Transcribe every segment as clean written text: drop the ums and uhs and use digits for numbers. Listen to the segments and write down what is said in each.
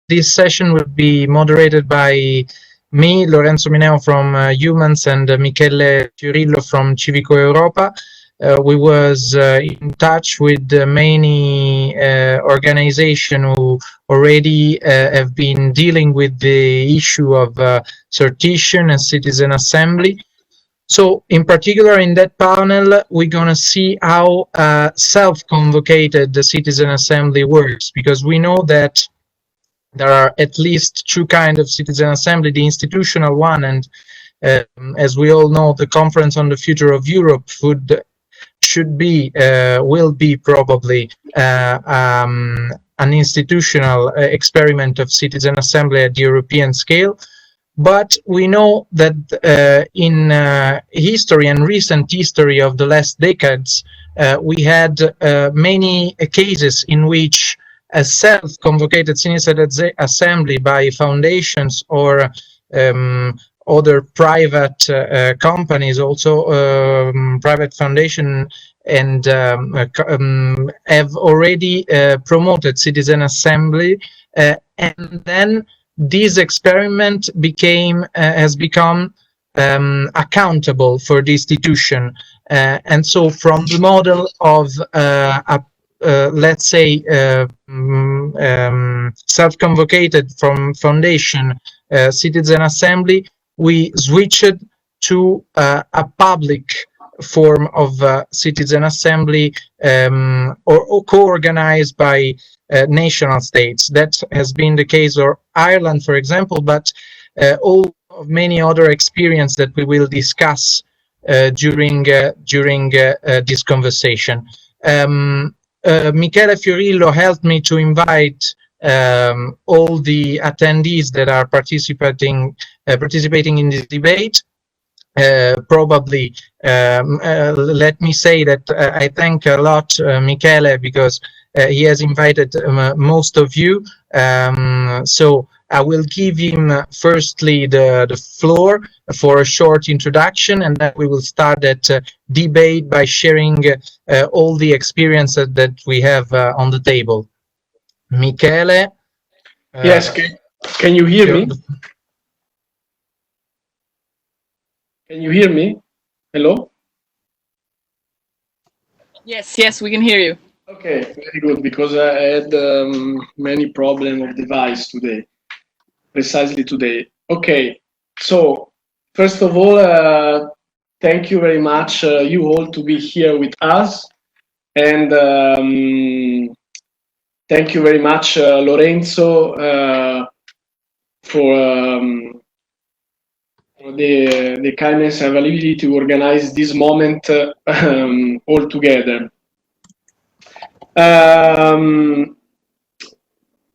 this session will be moderated by me, Lorenzo Mineo from Eumans, and Michele Fiorillo from CIVICO Europa. We was in touch with many organizations who already have been dealing with the issue of sortition and citizen assembly. So in particular in that panel, we're going to see how self-convocated the citizen assembly works, because we know that there are at least two kinds of citizen assembly, the institutional one, and as we all know, the Conference on the Future of Europe will be probably an institutional experiment of citizen assembly at the European scale. But we know that in history and recent history of the last decades, we had many cases in which a self-convocated citizen assembly by foundations or other private companies, also private foundation, and have already promoted citizen assembly, and then this experiment has become accountable for the institution, and so from the model of let's say self-convocated from foundation citizen assembly, we switched to a public form of citizen assembly or co-organized by national states. That has been the case for Ireland, for example, but all of many other experiences that we will discuss during this conversation. Michele Fiorillo helped me to invite all the attendees that are participating in this debate. Probably let me say that I thank a lot Michele, because he has invited most of you, so I will give him firstly the floor for a short introduction, and then we will start that debate by sharing all the experiences that we have on the table. Michele? Yes, can you hear me? Can you hear me? Hello? Yes, we can hear you. Okay, very good, because I had many problems of device today, precisely today. Okay, so first of all, thank you very much, you all, to be here with us, and thank you very much, Lorenzo, for the kindness and availability to organize this moment all together.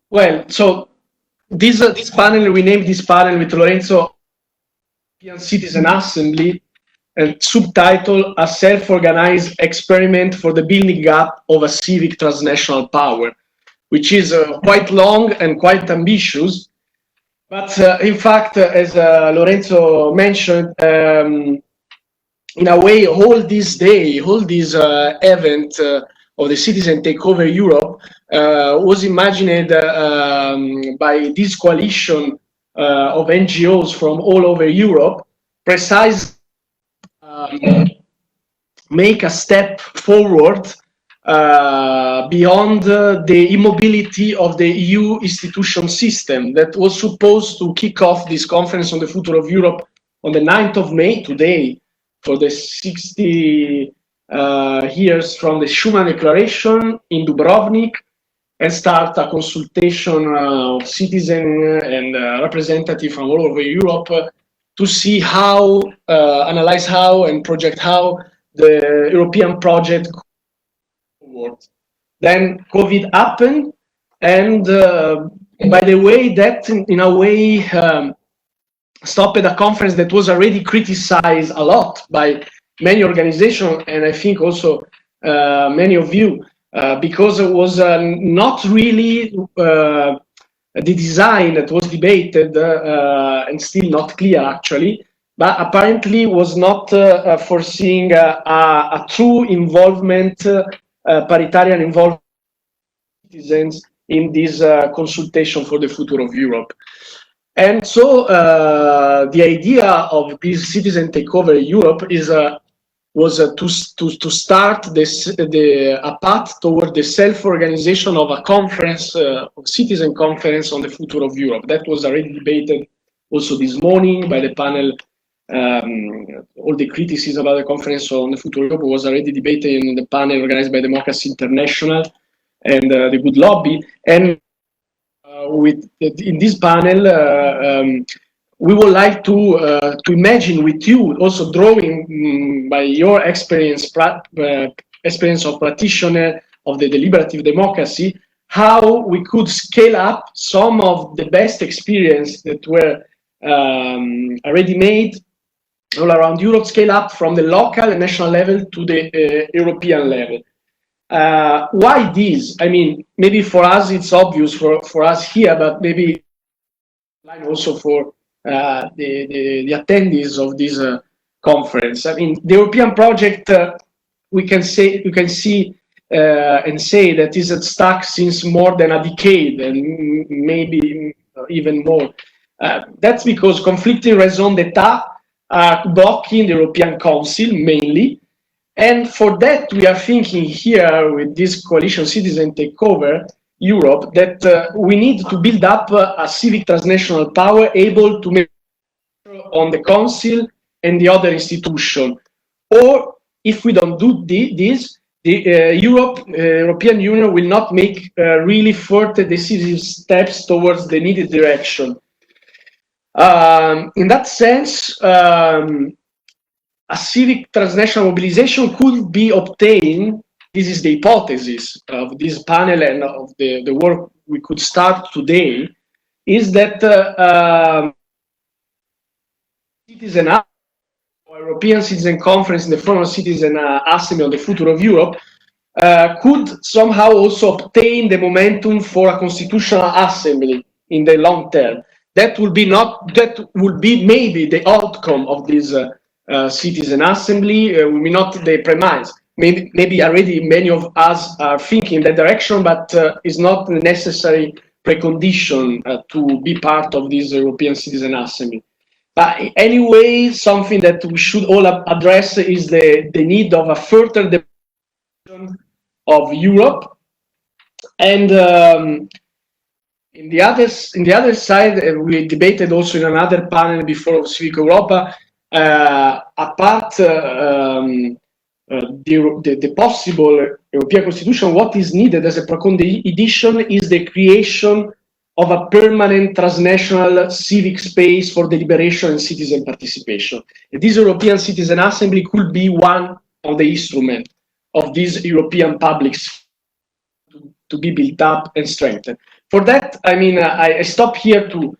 Well, so this panel, we named this panel with Lorenzo European Citizen Assembly, and subtitle A Self-Organized Experiment for the Building Up of a Civic Transnational Power, which is quite long and quite ambitious. But in fact, as Lorenzo mentioned, in a way, all this event of the Citizen Takeover Europe was imagined by this coalition of NGOs from all over Europe, precisely make a step forward beyond the immobility of the EU institution system that was supposed to kick off this conference on the future of Europe on the 9th of May, today, for the 60 years from the Schuman Declaration in Dubrovnik, and start a consultation of citizens and representatives from all over Europe to see how, analyze how, and project how the European project could forward. Then COVID happened, and by the way, that in a way stopped a conference that was already criticized a lot by many organizations, and I think also many of you, because it was not really the design that was debated and still not clear actually, but apparently was not foreseeing a true involvement, paritarian involvement of citizens in this consultation for the future of Europe. And so the idea of this citizen takeover Europe is was to start a path toward the self-organization of a conference, citizen conference on the future of Europe. That was already debated also this morning by the panel. All the criticism about the conference on the future of Europe was already debated in the panel organized by Democracy International and the Good Lobby. And in this panel, we would like to imagine with you, also drawing by your experience of practitioner of the deliberative democracy, how we could scale up some of the best experience that were already made all around Europe, scale up from the local and national level to the European level. Why this? I mean, maybe for us it's obvious for us here, but maybe also for the attendees of this conference. I mean, the European project, we can see and say that is stuck since more than a decade and maybe even more. That's because conflicting raison d'etat are blocking the European Council mainly. And for that, we are thinking here with this coalition citizen takeover Europe that we need to build up a civic transnational power able to make on the Council and the other institution. Or if we don't do this, the European Union will not make really further decisive steps towards the needed direction. In that sense, a civic transnational mobilization could be obtained. This is the hypothesis of this panel and of the work we could start today, is that citizen or European Citizen Conference in the form of Citizen Assembly on the future of Europe could somehow also obtain the momentum for a constitutional assembly in the long term. That will be maybe the outcome of this citizen assembly, will be not the premise. Maybe already many of us are thinking that direction, but is not the necessary precondition to be part of this European Citizen Assembly. But anyway, something that we should all address is the need of a further development of Europe. And in the other side, we debated also in another panel before of CIVICO Europa, apart the possible European Constitution, what is needed as a Procon edition is the creation of a permanent transnational civic space for deliberation and citizen participation. And this European Citizen Assembly could be one of the instruments of this European public to be built up and strengthened. For that, I mean, I stop here to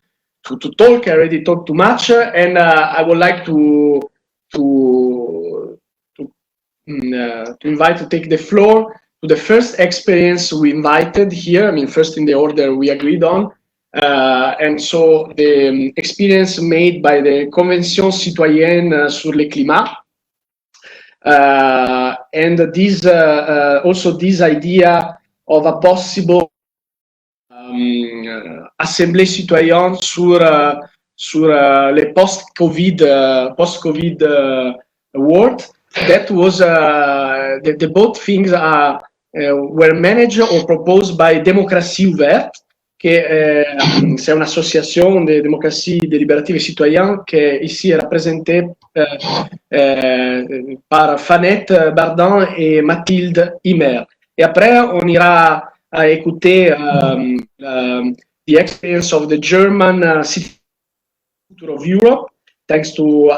talk. I already talked too much, and I would like to invite to take the floor to the first experience we invited here. I mean, first in the order we agreed on, and so the experience made by the Convention Citoyenne sur le Climat, and this also this idea of a possible Assemblée citoyenne sur le post-COVID world. That was the both things were managed or proposed by Démocratie, Ouverte, c'est une association de démocratie délibérative et citoyenne qui ici est représentée par Fanette, Bardin et Mathilde, Ymer. Et après, on ira à écouter the experience of the German City of Europe, thanks to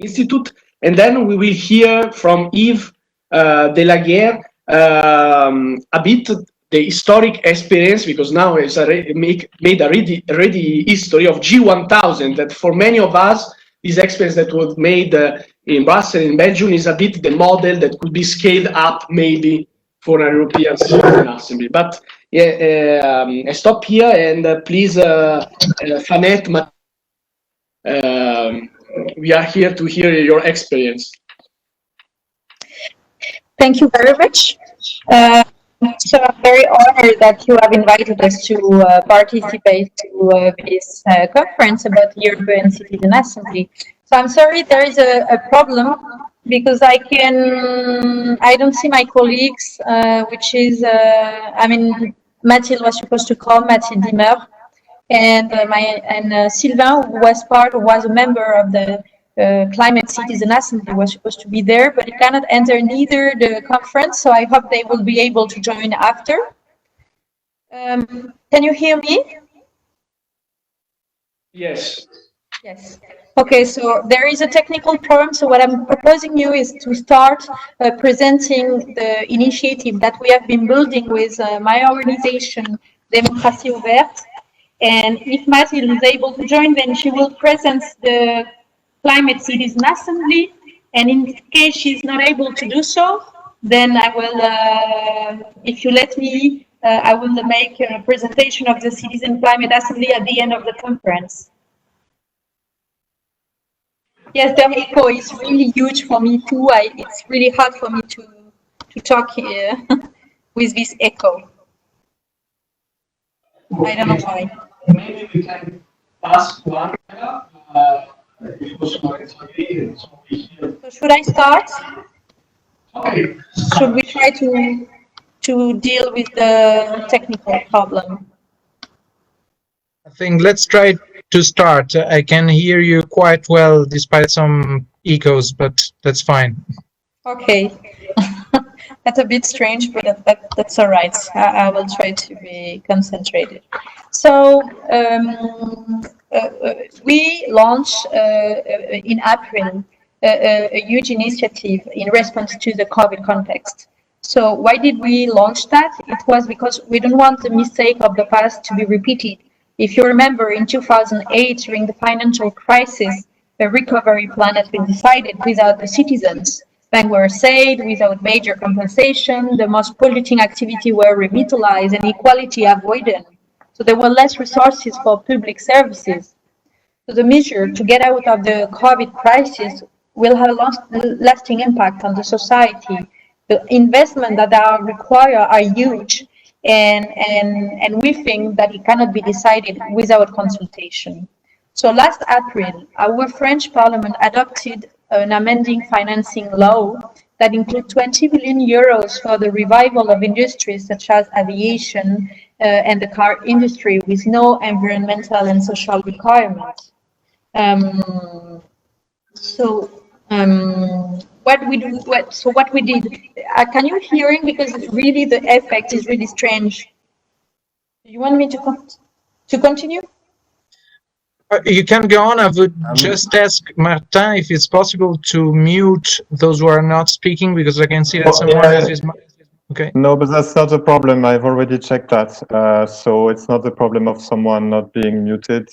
Institut, and then we will hear from Yves Dejaeghere a bit the historic experience, because now it's made already history of G1000, that for many of us, this experience that was made in Brussels, in Belgium, is a bit the model that could be scaled up maybe for a European Citizen Assembly. But I stop here, and please, Fanette, we are here to hear your experience. Thank you very much. So I'm very honored that you have invited us to participate to this conference about the European Citizen Assembly. So I'm sorry there is a problem because I don't see my colleagues, which is, Mathilde was supposed to come, Mathilde Ymer, and Sylvain, who was a member of the Climate Citizen Assembly, was supposed to be there, but he cannot enter neither the conference, so I hope they will be able to join after. Can you hear me? Yes. Yes. Okay, so there is a technical problem, so what I'm proposing you is to start presenting the initiative that we have been building with my organization, Démocratie, Ouverte. And if Mathilde is able to join, then she will present the Climate Citizen Assembly. And in case she's not able to do so, then I will, if you let me, I will make a presentation of the Citizen Climate Assembly at the end of the conference. Yes, the echo is really huge for me too. It's really hard for me to talk here with this echo. I don't know why. Maybe we can ask one. So should I start? Okay. Should we try to deal with the technical problem? I think let's try to start. I can hear you quite well despite some echoes, but that's fine. Okay. That's a bit strange, but that's all right. I will try to be concentrated. So we launched in April a huge initiative in response to the COVID context. So why did we launch that? It was because we don't want the mistake of the past to be repeated. If you remember, in 2008, during the financial crisis, a recovery plan had been decided without the citizens. Banks were saved without major compensation, the most polluting activity were revitalized, and equality avoided. So there were less resources for public services. So the measure to get out of the COVID crisis will have a lasting impact on the society. The investments that are required are huge, and we think that it cannot be decided without consultation. So last April, our French Parliament adopted an amending financing law that includes 20 billion euros for the revival of industries such as aviation and the car industry with no environmental and social requirements. What we did, can you hear it? Because really the effect is really strange. Do you want me to continue? You can go on. I would just ask Martin if it's possible to mute those who are not speaking, because I can see that someone has his mic. Okay. No, but that's not a problem. I've already checked that. So it's not the problem of someone not being muted.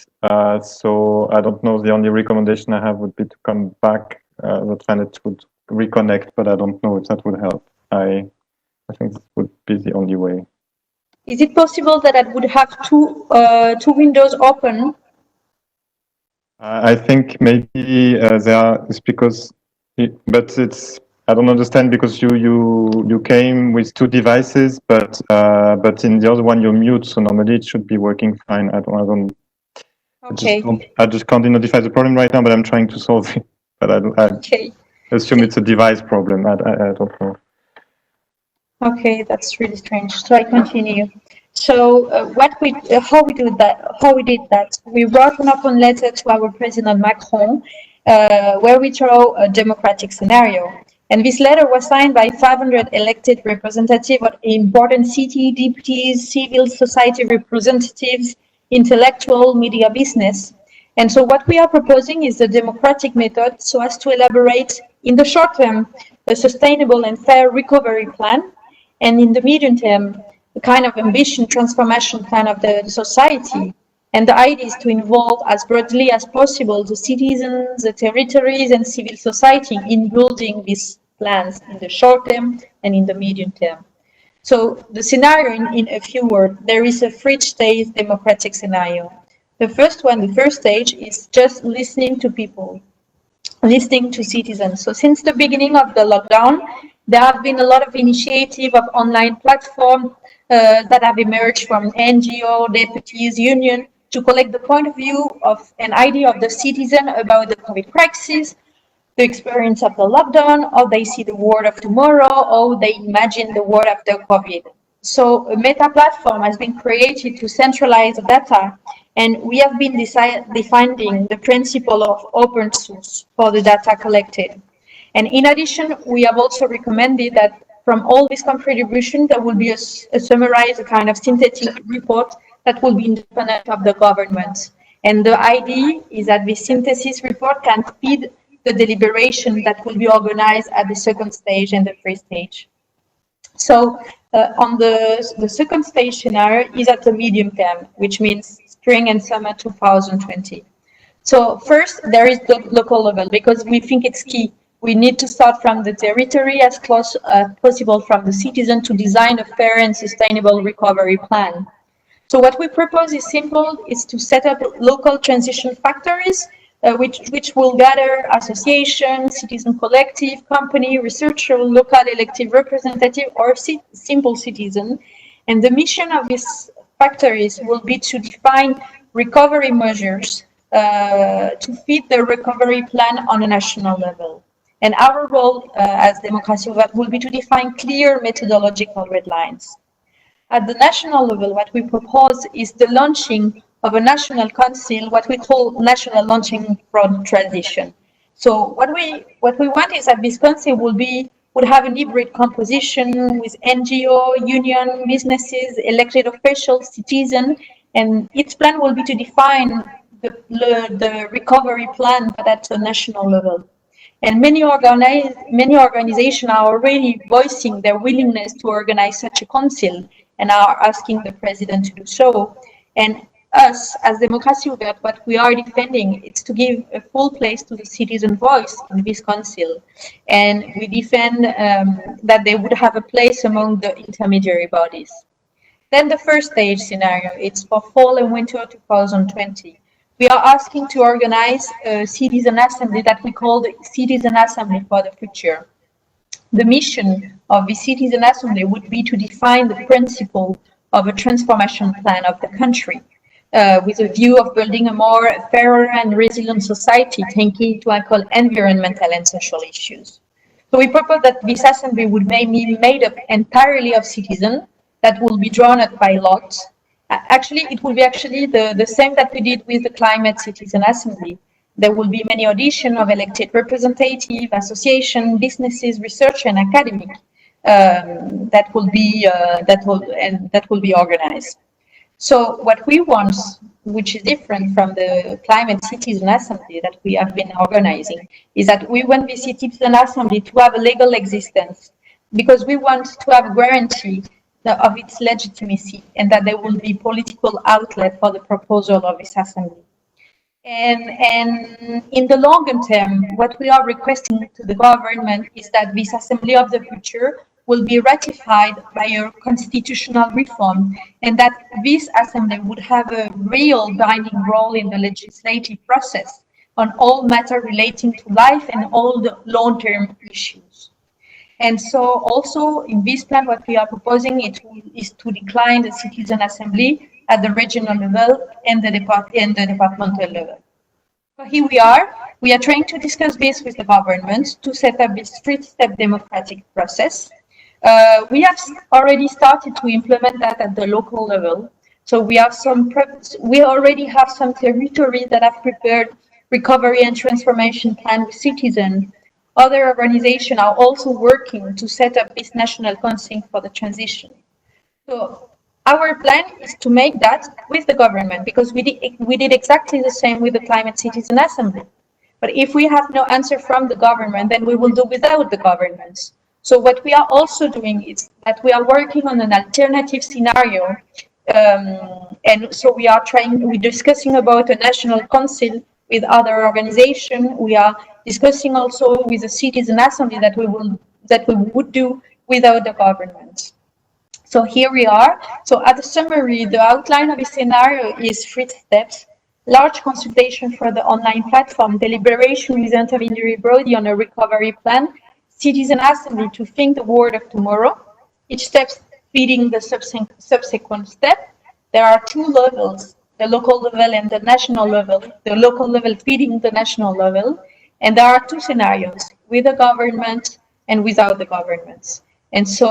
So I don't know. The only recommendation I have would be to come back. That Fanette would reconnect, but I don't know if that would help. I think this would be the only way. Is it possible that I would have two windows open? I think maybe it's because, but it's, I don't understand, because you came with two devices, but in the other one you're mute, so normally it should be working fine. Okay. I just can't identify the problem right now, but I'm trying to solve it. But I assume it's a device problem. I don't know. Okay, that's really strange. So I continue. So how we did that? We wrote an open letter to our President Macron, where we draw a democratic scenario. And this letter was signed by 500 elected representatives of important city deputies, civil society representatives, intellectual, media, business. And so what we are proposing is a democratic method so as to elaborate in the short term a sustainable and fair recovery plan, and in the medium term a kind of ambition transformation plan of the society. And the idea is to involve as broadly as possible the citizens, the territories, and civil society in building these plans in the short term and in the medium term. So the scenario, in a few words, there is a three-stage democratic scenario. The first stage is just listening to people, listening to citizens. So since the beginning of the lockdown, There have been a lot of initiative of online platforms that have emerged from NGO, deputies, union, to collect the point of view of an idea of the citizen about the COVID crisis, the experience of the lockdown, how they see the world of tomorrow, how they imagine the world after COVID. So a meta platform has been created to centralize data, and we have been defining the principle of open source for the data collected. And in addition, we have also recommended that from all this contribution, there will be a summarized, a kind of synthetic report that will be independent of the government. And the idea is that this synthesis report can feed the deliberation that will be organized at the second stage and the first stage. So on the second stage scenario is at the medium term, which means spring and summer 2020. So first, there is the local level, because we think it's key. We need to start from the territory as close as possible from the citizen to design a fair and sustainable recovery plan. So what we propose is simple, is to set up local transition factories, which will gather associations, citizen collective, company, researcher, local elective representative, or simple citizen. And the mission of these factories will be to define recovery measures to fit the recovery plan on a national level. And our role as Démocratie Ouverte will be to define clear methodological red lines. At the national level, what we propose is the launching of a national council, what we call national launching from transition. So what we want is that this council would have a hybrid composition with NGO, union, businesses, elected officials, citizens, and its plan will be to define the recovery plan, but at a national level. And many organizations are already voicing their willingness to organize such a council and are asking the president to do so. And us, as Démocratie Ouverte, what we are defending is to give a full place to the citizen voice in this council. And we defend that they would have a place among the intermediary bodies. Then the first stage scenario, it's for fall and winter 2020. We are asking to organize a citizen assembly that we call the Citizen Assembly for the Future. The mission of the Citizen Assembly would be to define the principle of a transformation plan of the country, with a view of building a more fairer and resilient society, taking into account environmental and social issues. So we propose that this assembly would be made up entirely of citizens that will be drawn up by lot. Actually, it will be the same that we did with the Climate Citizen Assembly. There will be many auditions of elected representatives, associations, businesses, research, and academic that will be organized. So what we want, which is different from the Climate Citizen Assembly that we have been organizing, is that we want the Citizen Assembly to have a legal existence, because we want to have a guarantee of its legitimacy and that there will be political outlet for the proposal of this assembly. And in the longer term, what we are requesting to the government is that this Assembly of the Future will be ratified by a constitutional reform, and that this assembly would have a real binding role in the legislative process on all matters relating to life and all the long-term issues. And so also in this plan, what we are proposing is to decline the citizen assembly at the regional level and the departmental level. So here we are trying to discuss this with the government to set up this three-step democratic process. We have already started to implement that at the local level. So we already have some territories that have prepared recovery and transformation plan with citizens. Other organizations are also working to set up this national council for the transition. So our plan is to make that with the government, because we did exactly the same with the Climate Citizen Assembly. But if we have no answer from the government, then we will do without the government. So what we are also doing is that we are working on an alternative scenario. And so we're discussing about a national council with other organizations. We are discussing also with the citizen assembly that we would do without the government. So here we are. So at the summary, the outline of the scenario is 3 steps: large consultation for the online platform, deliberation with intermediary body on a recovery plan, citizen assembly to think the world of tomorrow, each step feeding the subsequent step. There are two levels, the local level and the national level, the local level feeding the national level. And there are two scenarios, with the government and without the governments. And so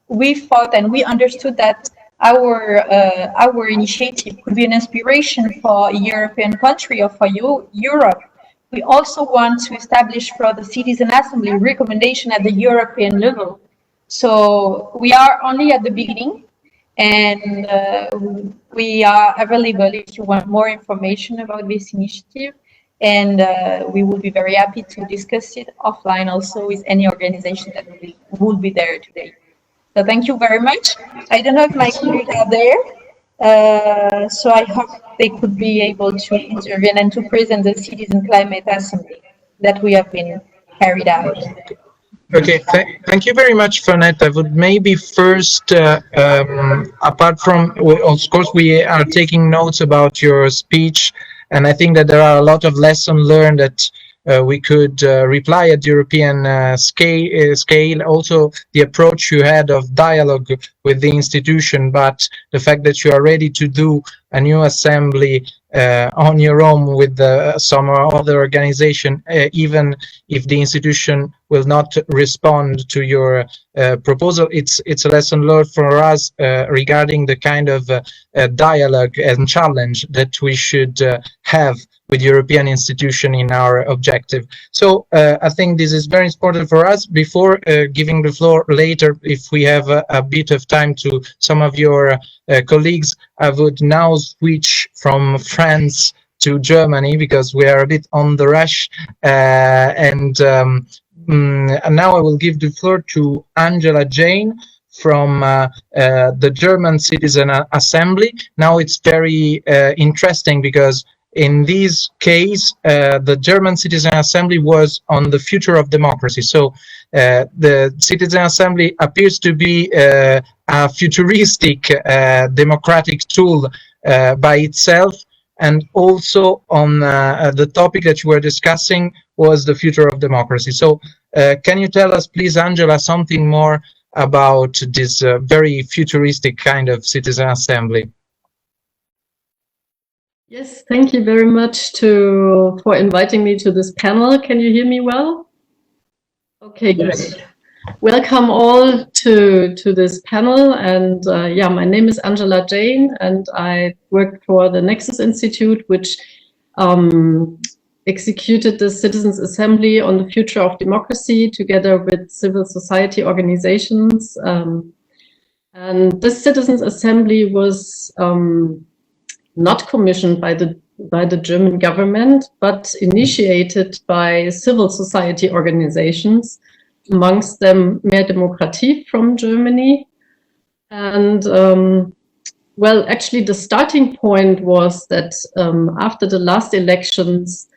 we thought and we understood that our initiative could be an inspiration for a European country or for Europe. We also want to establish for the Citizen Assembly recommendation at the European level. So we are only at the beginning, and we are available if you want more information about this initiative. And we will be very happy to discuss it offline also with any organization that will be there today. So thank you very much. I don't know if my colleagues are there, so I hope they could be able to intervene and to present the Citizen Climate Assembly that we have been carried out. Okay, thank you very much, Fanette. I would maybe first, apart from, of course, we are taking notes about your speech, and I think that there are a lot of lessons learned that we could reply at European scale. Also, the approach you had of dialogue with the institution, but the fact that you are ready to do a new assembly on your own with some other organization, even if the institution will not respond to your proposal. It's a lesson learned for us regarding the kind of dialogue and challenge that we should have with European institution in our objective. So I think this is very important for us. Before giving the floor later, if we have a bit of time to some of your colleagues, I would now switch from France to Germany because we are a bit on the rush. And now I will give the floor to Jain from the German Citizen Assembly. Now it's very interesting because in this case, the German Citizen Assembly was on the future of democracy. So the Citizen Assembly appears to be a futuristic democratic tool by itself. And also on the topic that you were discussing was the future of democracy. So can you tell us, please, Angela, something more about this very futuristic kind of Citizen Assembly? Yes, thank you very much for inviting me to this panel. Can you hear me well? Okay, good. Yes. Welcome all to this panel. And yeah, my name is Jain, and I work for the Nexus Institute, which executed the Citizens Assembly on the future of democracy together with civil society organizations. And this Citizens Assembly was not commissioned by the German government, but initiated by civil society organizations, amongst them Démocratie from Germany. And well, actually the starting point was that after the last elections,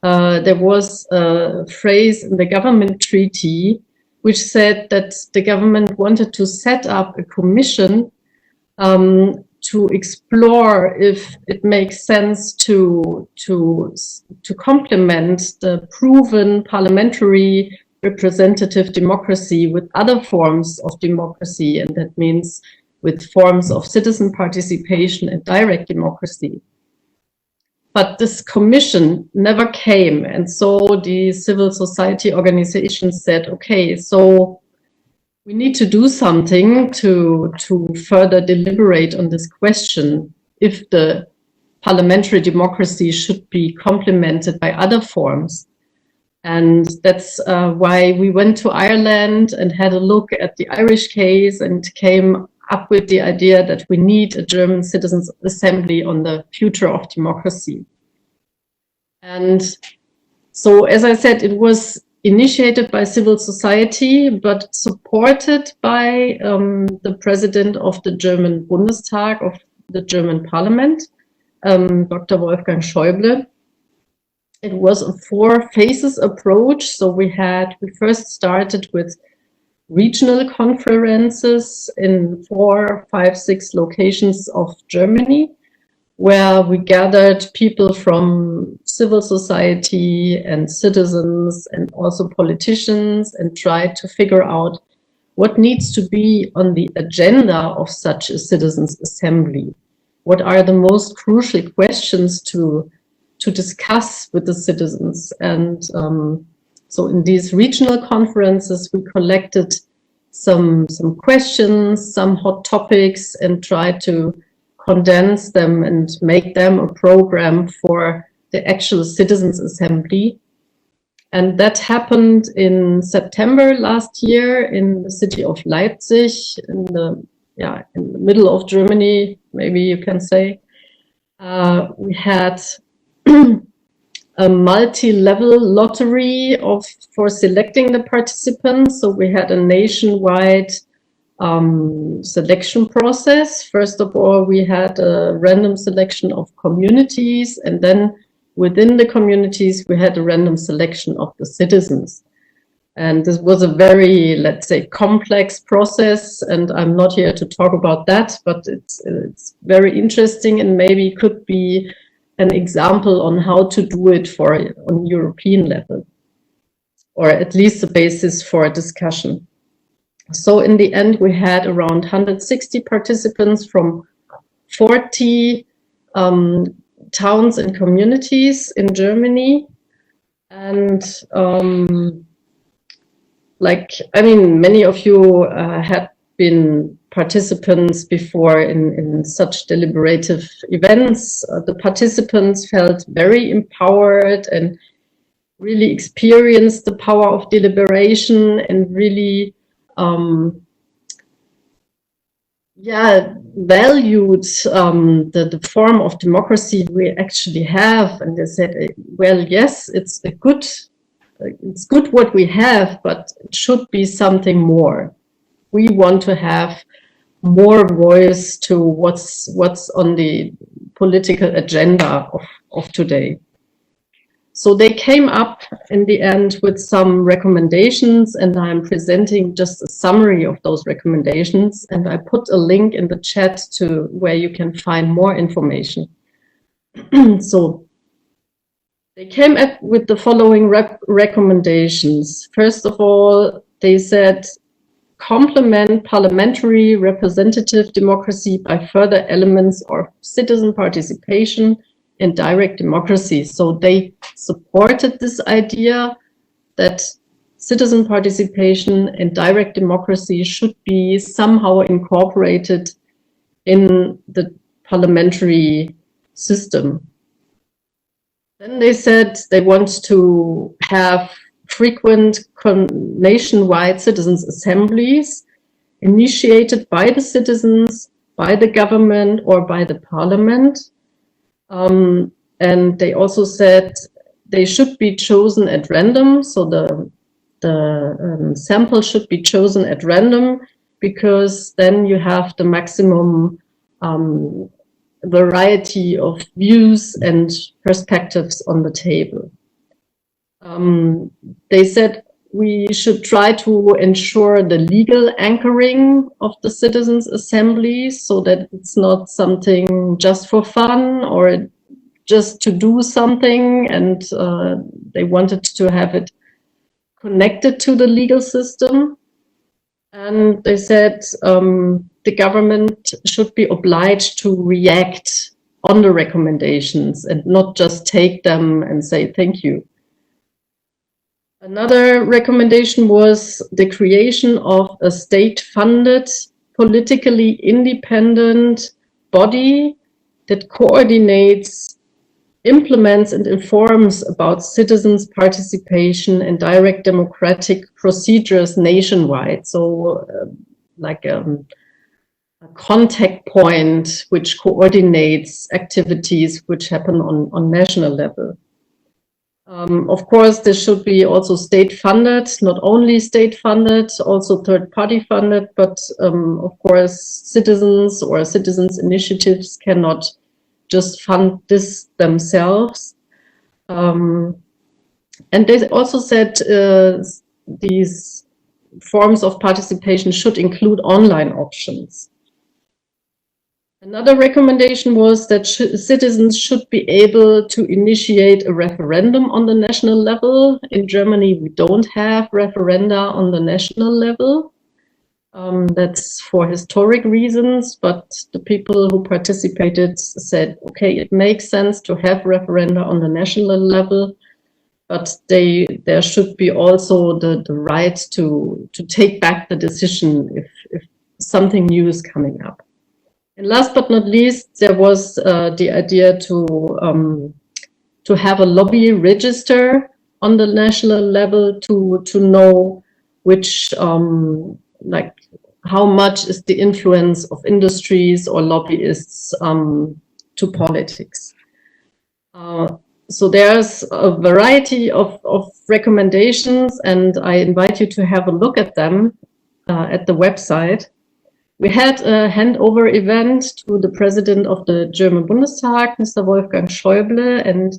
there was a phrase in the government treaty which said that the government wanted to set up a commission to explore if it makes sense to complement the proven parliamentary representative democracy with other forms of democracy, and that means with forms of citizen participation and direct democracy. But this commission never came, and so the civil society organizations said, okay, so we need to do something to further deliberate on this question, if the parliamentary democracy should be complemented by other forms. And that's why we went to Ireland and had a look at the Irish case and came up with the idea that we need a German Citizens Assembly on the future of democracy. And so, as I said, it was initiated by civil society, but supported by the president of the German Bundestag, of the German Parliament, Dr. Wolfgang Schäuble. It was a 4 phases approach. So we first started with regional conferences in 4, 5, 6 locations of Germany, where we gathered people from civil society and citizens and also politicians and tried to figure out what needs to be on the agenda of such a citizens' assembly. What are the most crucial questions to discuss with the citizens? And so in these regional conferences, we collected some questions, some hot topics, and tried to condense them and make them a program for the actual citizens' assembly. And that happened in September last year in the city of Leipzig, in the middle of Germany, maybe you can say. We had a multi-level lottery for selecting the participants. So we had a nationwide selection process. First of all, we had a random selection of communities, and then within the communities, we had a random selection of the citizens. And this was a very, let's say, complex process, and I'm not here to talk about that, but it's very interesting and maybe could be an example on how to do it on European level, or at least the basis for a discussion. So in the end, we had around 160 participants from 40 towns and communities in Germany. And many of you had been participants before in such deliberative events. The participants felt very empowered and really experienced the power of deliberation and really valued the form of democracy we actually have. And they said, well, yes, it's good what we have, but it should be something more. We want to have more voice to what's on the political agenda of today. So they came up in the end with some recommendations, and I'm presenting just a summary of those recommendations. And I put a link in the chat to where you can find more information. So they came up with the following recommendations. First of all, they said, complement parliamentary representative democracy by further elements of citizen participation in direct democracy. So they supported this idea that citizen participation in direct democracy should be somehow incorporated in the parliamentary system. Then they said they want to have frequent nationwide citizens' assemblies initiated by the citizens, by the government, or by the parliament. And they also said they should be chosen at random. So the sample should be chosen at random, because then you have the maximum variety of views and perspectives on the table. They said we should try to ensure the legal anchoring of the citizens' assemblies, so that it's not something just for fun or just to do something, and they wanted to have it connected to the legal system. And they said the government should be obliged to react on the recommendations and not just take them and say thank you. Another recommendation was the creation of a state-funded, politically independent body that coordinates, implements, and informs about citizens' participation in direct democratic procedures nationwide. So like a contact point which coordinates activities which happen on national level. Of course, this should be also state-funded, not only state-funded, also third-party funded, but of course, citizens or citizens' initiatives cannot just fund this themselves. And they also said these forms of participation should include online options. Another recommendation was that citizens should be able to initiate a referendum on the national level. In Germany, we don't have referenda on the national level. That's for historic reasons, but the people who participated said, okay, it makes sense to have referenda on the national level, but there should be also the right to take back the decision if something new is coming up. And last but not least, there was the idea to have a lobby register on the national level to know which, like, how much is the influence of industries or lobbyists to politics. So there's a variety of recommendations, and I invite you to have a look at them at the website. We had a handover event to the president of the German Bundestag, Mr. Wolfgang Schäuble, and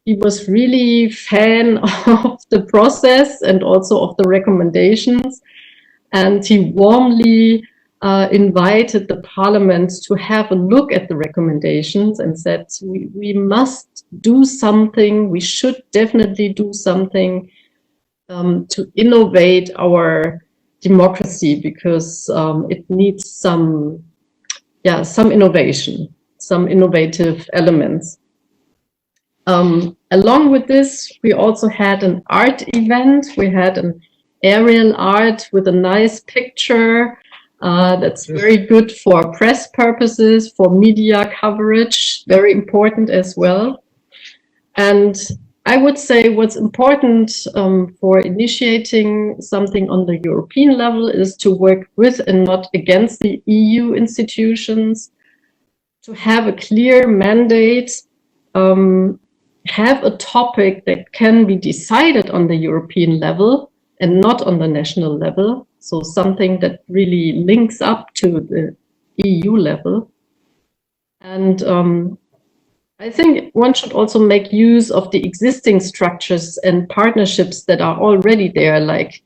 he was really fan of the process and also of the recommendations. And he warmly invited the Parliament to have a look at the recommendations and said, we must do something, we should definitely do something to innovate our democracy, because it needs some innovation, some innovative elements. Along with this, we also had an art event. We had an aerial art with a nice picture that's very good for press purposes, for media coverage, very important as well. And I would say what's important for initiating something on the European level is to work with and not against the EU institutions, to have a clear mandate, have a topic that can be decided on the European level and not on the national level. So something that really links up to the EU level. And I think one should also make use of the existing structures and partnerships that are already there, like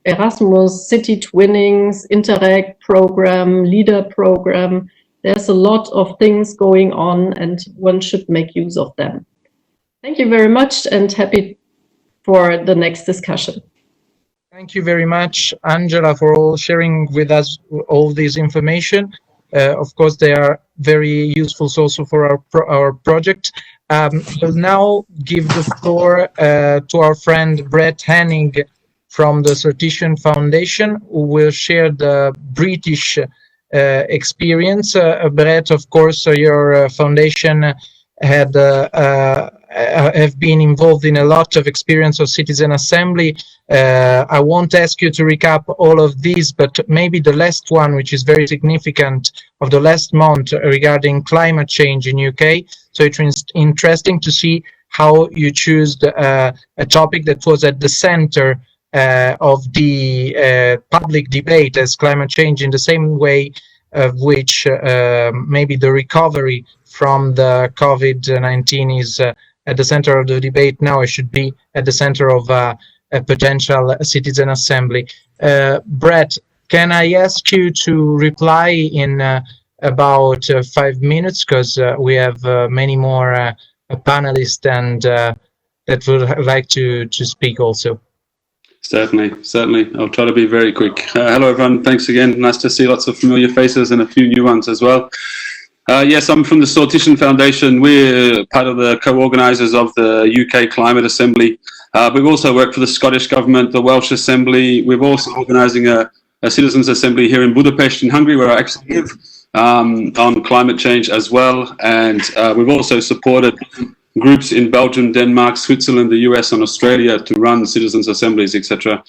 Erasmus, City Twinnings, Interact program, Leader program. There's a lot of things going on and one should make use of them. Thank you very much and happy for the next discussion. Thank you very much, Angela, for all sharing with us all this information. Of course, they are very useful also for our project. We'll now give the floor to our friend Brett Hening from the Sortition Foundation, who will share the British experience. Brett, of course, your foundation had have been involved in a lot of experience of citizen assembly. I won't ask you to recap all of these, but maybe the last one, which is very significant, of the last month regarding climate change in UK. So it's interesting to see how you chose a topic that was at the center of the public debate as climate change, in the same way of which maybe the recovery from the COVID-19 is at the center of the debate now. It should be at the center of a potential citizen assembly. Brett, can I ask you to reply in about 5 minutes, because we have many more panelists and that would like to speak also. Certainly. I'll try to be very quick. Hello, everyone. Thanks again. Nice to see lots of familiar faces and a few new ones as well. Yes, I'm from the Sortition Foundation. We're part of the co-organisers of the UK Climate Assembly. We've also worked for the Scottish Government, the Welsh Assembly. We're also organising a citizens' assembly here in Budapest in Hungary, where I actually live, on climate change as well. And we've also supported groups in Belgium, Denmark, Switzerland, the US and Australia to run citizens' assemblies, etc.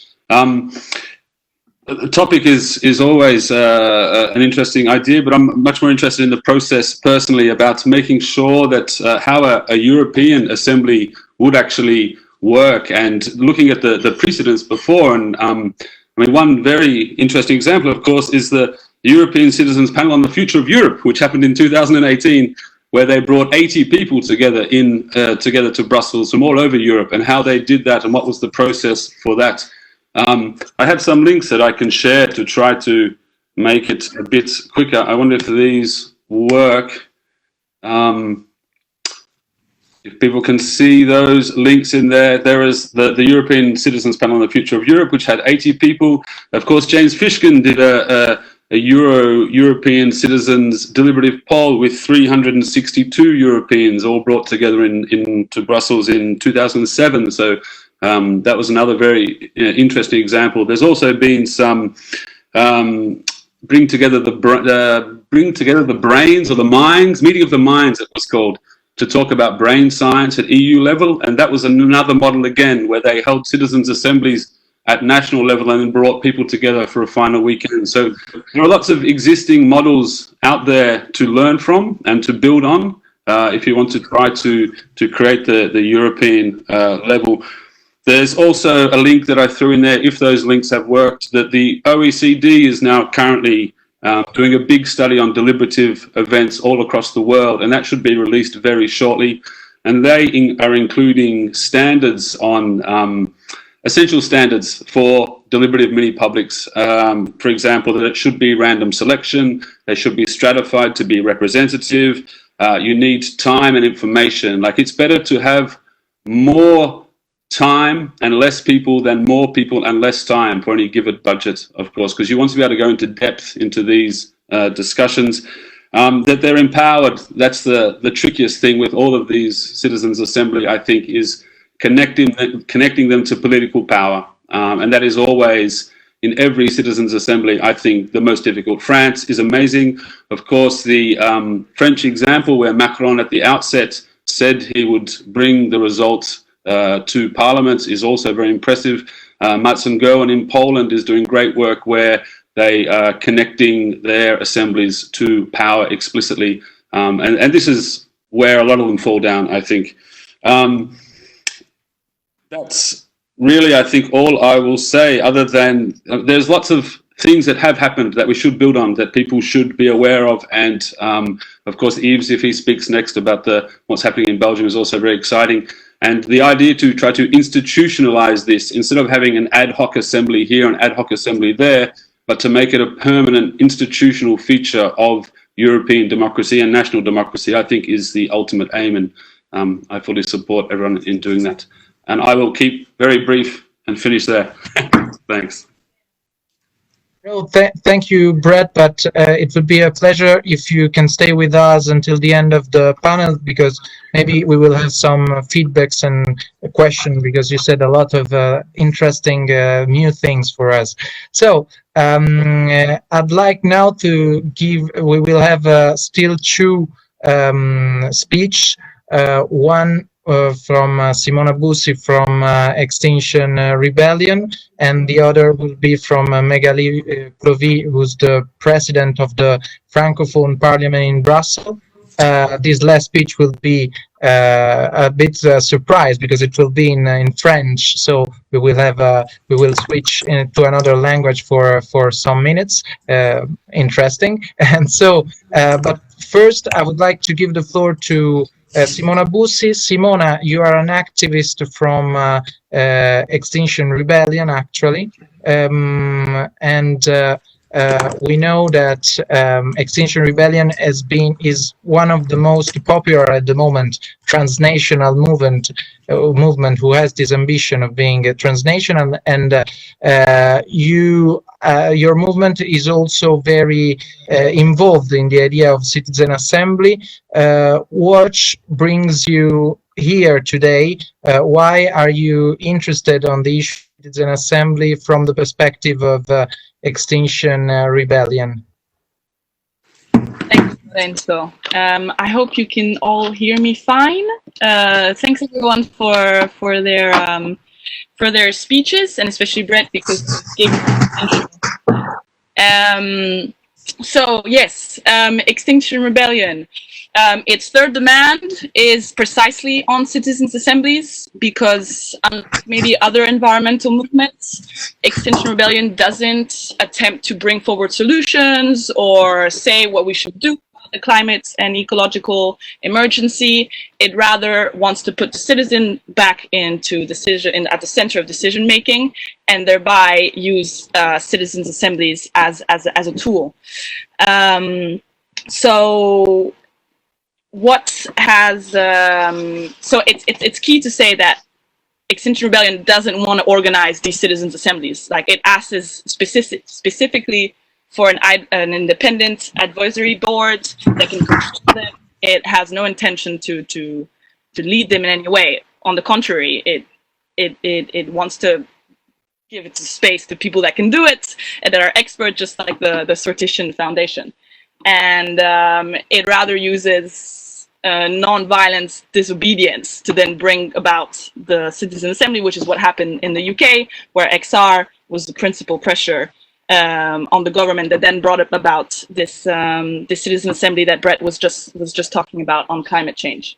The topic is always an interesting idea, but I'm much more interested in the process personally, about making sure that how a European assembly would actually work, and looking at the precedents before. And I mean, one very interesting example, of course, is the European Citizens Panel on the Future of Europe, which happened in 2018, where they brought 80 people together to Brussels from all over Europe, and how they did that and what was the process for that. I have some links that I can share to try to make it a bit quicker. I wonder if these work. If people can see those links in there, there is the European Citizens Panel on the Future of Europe, which had 80 people. Of course, James Fishkin did a European citizens deliberative poll with 362 Europeans all brought together into Brussels in 2007. So that was another very interesting example. There's also been some bring together the brains or the minds, meeting of the minds it was called, to talk about brain science at EU level. And that was another model again, where they held citizens' assemblies at national level and then brought people together for a final weekend. So there are lots of existing models out there to learn from and to build on if you want to try to create the European level. There's also a link that I threw in there, if those links have worked, that the OECD is now currently doing a big study on deliberative events all across the world, and that should be released very shortly. And they are including standards on essential standards for deliberative mini-publics. For example, that it should be random selection, they should be stratified to be representative, you need time and information. Like, it's better to have more time and less people than more people and less time for any given budget, of course, because you want to be able to go into depth into these discussions, that they're empowered. That's the trickiest thing with all of these citizens' assembly, I think, is connecting them to political power. And that is always, in every citizens' assembly, I think, the most difficult. France is amazing. Of course, the French example where Macron at the outset said he would bring the results to Parliament is also very impressive. Mats and Goen in Poland is doing great work where they are connecting their assemblies to power explicitly. And this is where a lot of them fall down, I think. That's really, I think, all I will say, other than there's lots of things that have happened that we should build on, that people should be aware of. And of course, Yves, if he speaks next about what's happening in Belgium, is also very exciting. And the idea to try to institutionalize this, instead of having an ad hoc assembly here, an ad hoc assembly there, but to make it a permanent institutional feature of European democracy and national democracy, I think is the ultimate aim. And I fully support everyone in doing that. And I will keep very brief and finish there. Thanks. No, thank you, Brett, but it would be a pleasure if you can stay with us until the end of the panel, because maybe we will have some feedbacks and questions, because you said a lot of interesting new things for us. So I'd like now to give, we will have still two speech, one from Simona Bussi from Extinction Rebellion, and the other will be from Magali Plovie, who's the president of the francophone parliament in Brussels. This last speech will be a bit surprise, because it will be in French, so we will have we will switch to another language for some minutes. Interesting. And so but first I would like to give the floor to Simona Bussi. Simona, you are an activist from Extinction Rebellion, actually, and we know that Extinction Rebellion is one of the most popular at the moment transnational movement who has this ambition of being a transnational, and your movement is also very involved in the idea of citizen assembly. What brings you here today? Why are you interested on the issue of citizen assembly from the perspective of Extinction Rebellion? Thanks, Lorenzo. I hope you can all hear me fine. Thanks everyone for their speeches, and especially Brett, because he gave me so yes, Extinction Rebellion. Its third demand is precisely on citizens' assemblies, because maybe other environmental movements, Extinction Rebellion doesn't attempt to bring forward solutions or say what we should do about the climate and ecological emergency. It rather wants to put the citizen back into at the center of decision making, and thereby use citizens' assemblies as a tool. So what has so it's key to say that Extinction Rebellion doesn't want to organize these citizens' assemblies. Like, it asks specifically for an independent advisory board that can control them. It has no intention to lead them in any way. On the contrary, it wants to give it space to people that can do it and that are expert, just like the Sortition Foundation. And it rather uses non-violent disobedience to then bring about the citizen assembly, which is what happened in the UK, where XR was the principal pressure on the government that then brought about this citizen assembly that Brett was just talking about on climate change.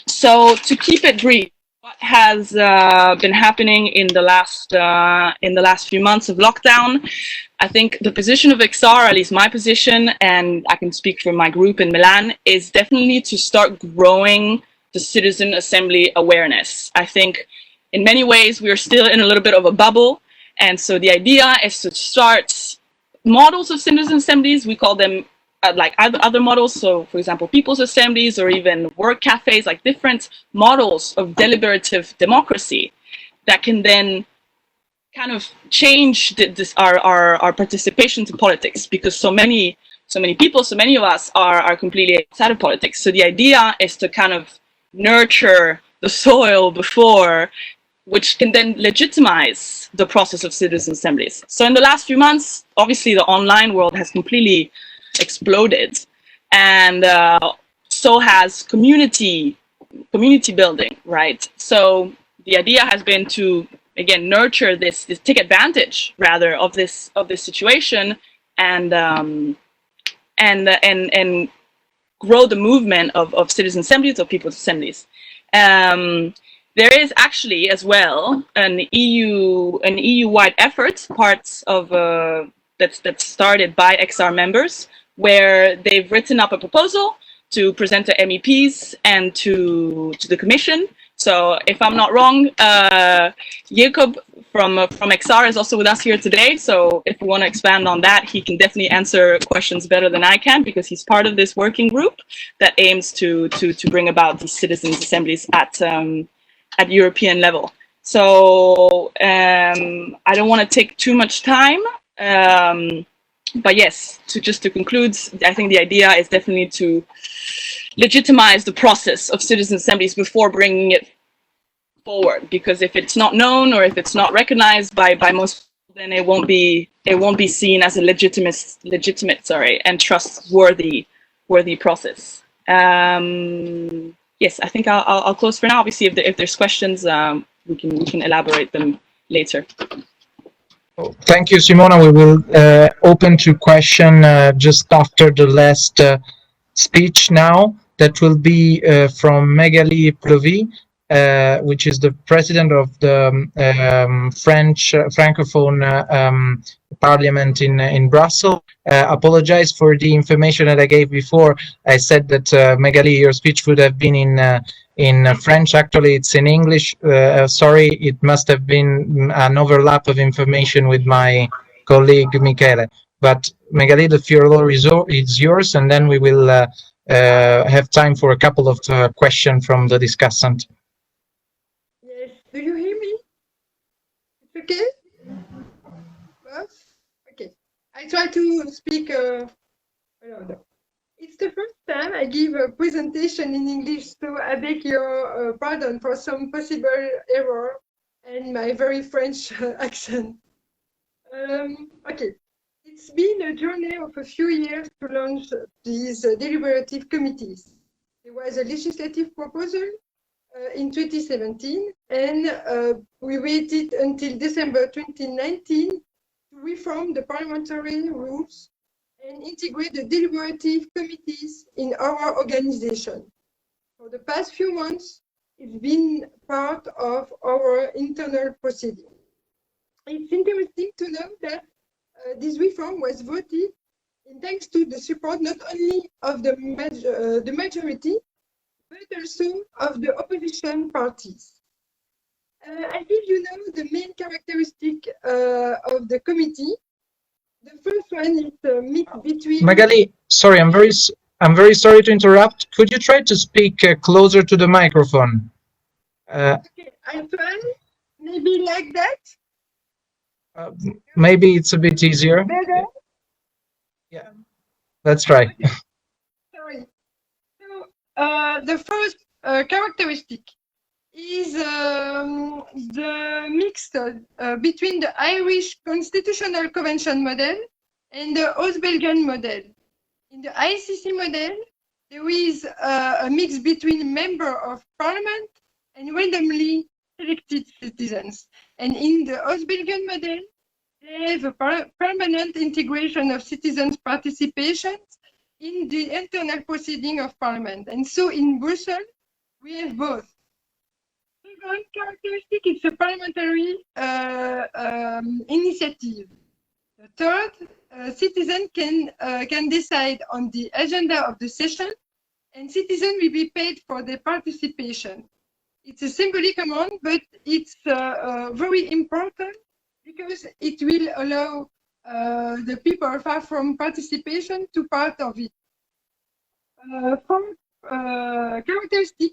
So to keep it brief, what has been happening in the last few months of lockdown? I think the position of XR, at least my position, and I can speak for my group in Milan, is definitely to start growing the citizen assembly awareness. I think in many ways we are still in a little bit of a bubble, and so the idea is to start models of citizen assemblies. We call them like other models, so for example people's assemblies or even work cafes, like different models of deliberative democracy that can then kind of change our participation to politics, because so many people, so many of us are completely outside of politics. So the idea is to kind of nurture the soil before, which can then legitimize the process of citizen assemblies. So in the last few months, obviously the online world has completely exploded, and so has community building, right? So the idea has been to again nurture this take advantage rather of this situation, and grow the movement of citizen assemblies, of people's assemblies. There is actually as well an EU-wide effort, parts of that's started by XR members, where they've written up a proposal to present to MEPs and to the Commission. So if I'm not wrong, Jacob from XR is also with us here today. So if we want to expand on that, he can definitely answer questions better than I can, because he's part of this working group that aims to bring about these citizens' assemblies at European level. So I don't want to take too much time. But yes, to conclude, I think the idea is definitely to legitimize the process of citizen assemblies before bringing it forward, because if it's not known or if it's not recognized by most people, then it won't be seen as a legitimate and trustworthy process. Yes, I think I'll close for now. Obviously, if there's questions, we can elaborate them later. Thank you, Simona. We will open to question just after the last speech now. That will be from Magali Plovie, which is the president of the French francophone parliament in Brussels. Apologize for the information that I gave before. I said that Magali, your speech would have been in French. Actually, it's in English. Sorry, it must have been an overlap of information with my colleague Michele. But Magali, the floor is yours, and then we will have time for a couple of questions from the discussant. Yes, do you hear me? It's okay? Okay, I try to speak. It's the first time I give a presentation in English, so I beg your pardon for some possible error and my very French accent. Okay, it's been a journey of a few years to launch these deliberative committees. There was a legislative proposal in 2017, and we waited until December 2019 to reform the parliamentary rules and integrate the deliberative committees in our organization. For the past few months, it's been part of our internal procedure. It's interesting to know that this reform was voted in thanks to the support not only of the majority, but also of the opposition parties. I think you know the main characteristic of the committee. The first one is the mix between. Magali, sorry, I'm very sorry to interrupt. Could you try to speak closer to the microphone? Okay, I try. Maybe like that. Maybe it's a bit easier. Better. Yeah, let's try. Sorry. So the first characteristic is the mix between the Irish Constitutional Convention model and the Belgian model. In the ICC model, there is a mix between member of parliament and randomly selected citizens. And in the Belgian model, they have a permanent integration of citizens' participation in the internal proceeding of parliament. And so in Brussels, we have both. Second characteristic is a parliamentary initiative. The third, citizens can decide on the agenda of the session, and citizens will be paid for their participation. It's a symbolic amount, but it's very important because it will allow the people far from participation to part of it. Fourth characteristic,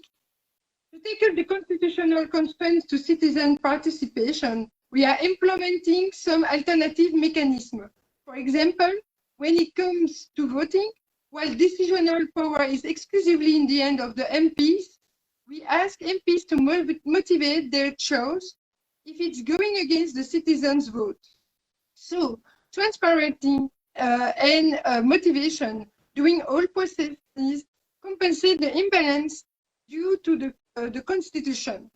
to tackle the constitutional constraints to citizen participation, we are implementing some alternative mechanism. For example, when it comes to voting, while decisional power is exclusively in the hand of the MPs, we ask MPs to motivate their choice if it's going against the citizens' vote. So, transparency and motivation during all processes compensate the imbalance due to the Constitution.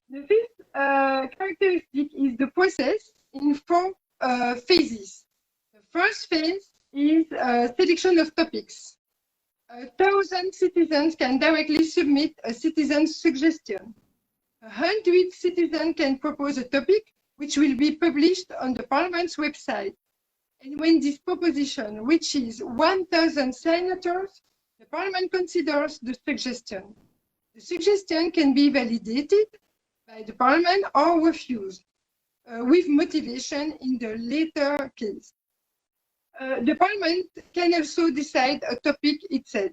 The fifth characteristic is the process in four phases. The first phase is selection of topics. 1,000 citizens can directly submit a citizen's suggestion. 100 citizens can propose a topic which will be published on the Parliament's website. And when this proposition reaches 1,000 signatures, the Parliament considers the suggestion. The suggestion can be validated by the Parliament or refused, with motivation in the later case. The Parliament can also decide a topic itself.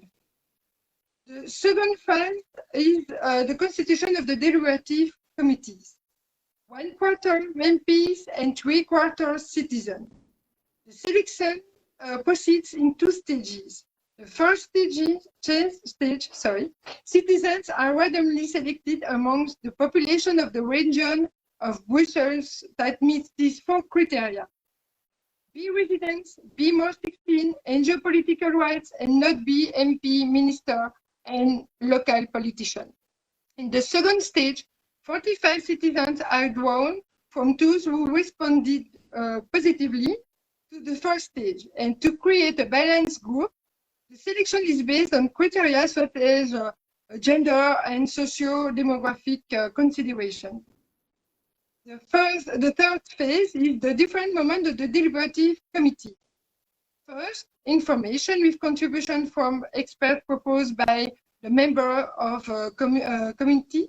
The second phase is the constitution of the deliberative committees. 1/4 MPs and 3/4 citizens. The selection proceeds in two stages. The first stage, citizens are randomly selected amongst the population of the region of Brussels that meets these four criteria. Be residents, be more 16, enjoy political rights, and not be MP, minister, and local politician. In the second stage, 45 citizens are drawn from those who responded positively to the first stage. And to create a balanced group, the selection is based on criteria such as gender and socio-demographic consideration. The third phase is the different moment of the deliberative committee. First, information with contribution from experts proposed by the member of a committee.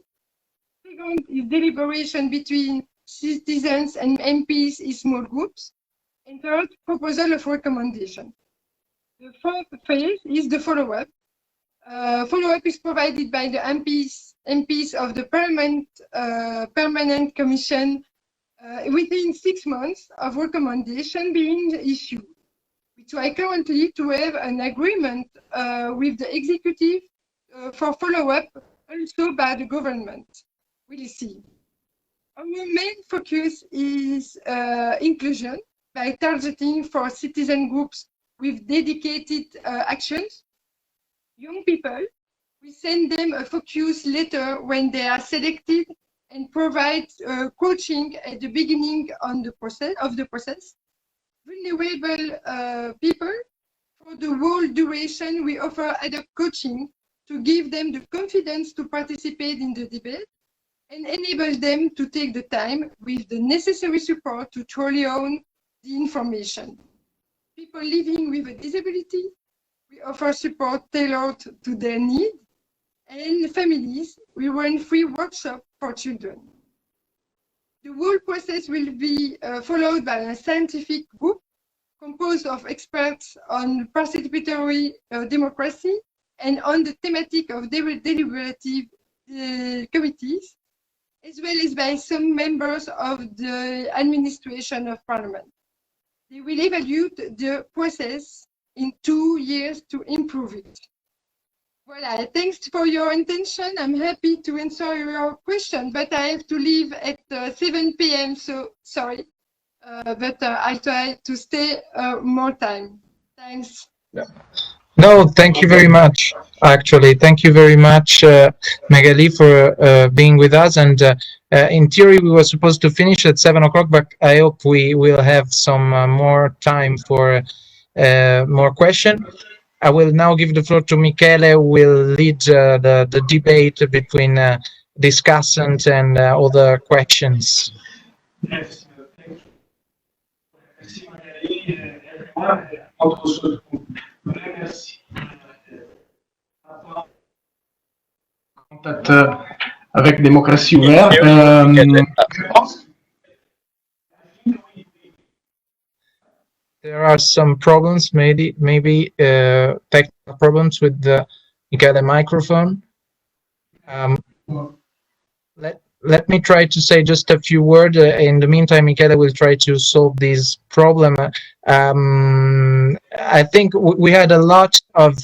Second is deliberation between citizens and MPs in small groups. And third, proposal of recommendation. The fourth phase is the follow-up. Follow-up is provided by the MPs of the Permanent Commission within 6 months of recommendation being issued. We try currently to have an agreement with the executive for follow-up also by the government. We'll see. Our main focus is inclusion by targeting for citizen groups with dedicated actions. Young people, we send them a focus letter when they are selected and provide coaching at the beginning of the process. Vulnerable people, for the whole duration, we offer ad hoc coaching to give them the confidence to participate in the debate and enable them to take the time with the necessary support to truly own the information. People living with a disability, we offer support tailored to their needs, and families, we run free workshops for children. The whole process will be followed by a scientific group composed of experts on participatory democracy and on the thematic of deliberative committees, as well as by some members of the administration of Parliament. They will evaluate the process in 2 years to improve it. Voilà, thanks for your attention. I'm happy to answer your question, but I have to leave at 7 p.m., so sorry. But I'll try to stay more time. Thanks. Yeah. No, thank you very much. Actually, thank you very much, Magali, for being with us. And in theory, we were supposed to finish at 7 o'clock, but I hope we will have some more time for more question. I will now give the floor to Michele, who will lead the debate between discussants and all the questions. Yes, thank you. Magali, everyone. Contact avec Démocratie Ouverte. There are some problems, maybe technical problems with the Michele microphone. Let me try to say just a few words. In the meantime, Michele will try to solve this problem. I think we had a lot of,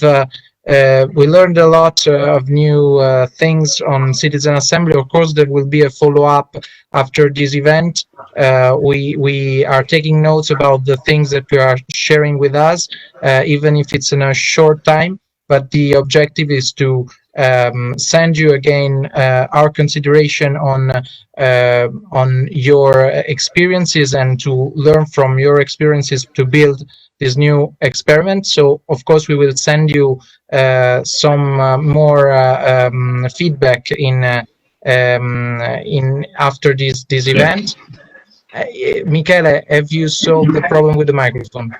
we learned a lot of new things on Citizen Assembly. Of course, there will be a follow-up after this event. We are taking notes about the things that you are sharing with us, even if it's in a short time. But the objective is to send you again our consideration on your experiences and to learn from your experiences to build this new experiment. So of course we will send you some more feedback in after this event. Michele, have you solved the problem with the microphone?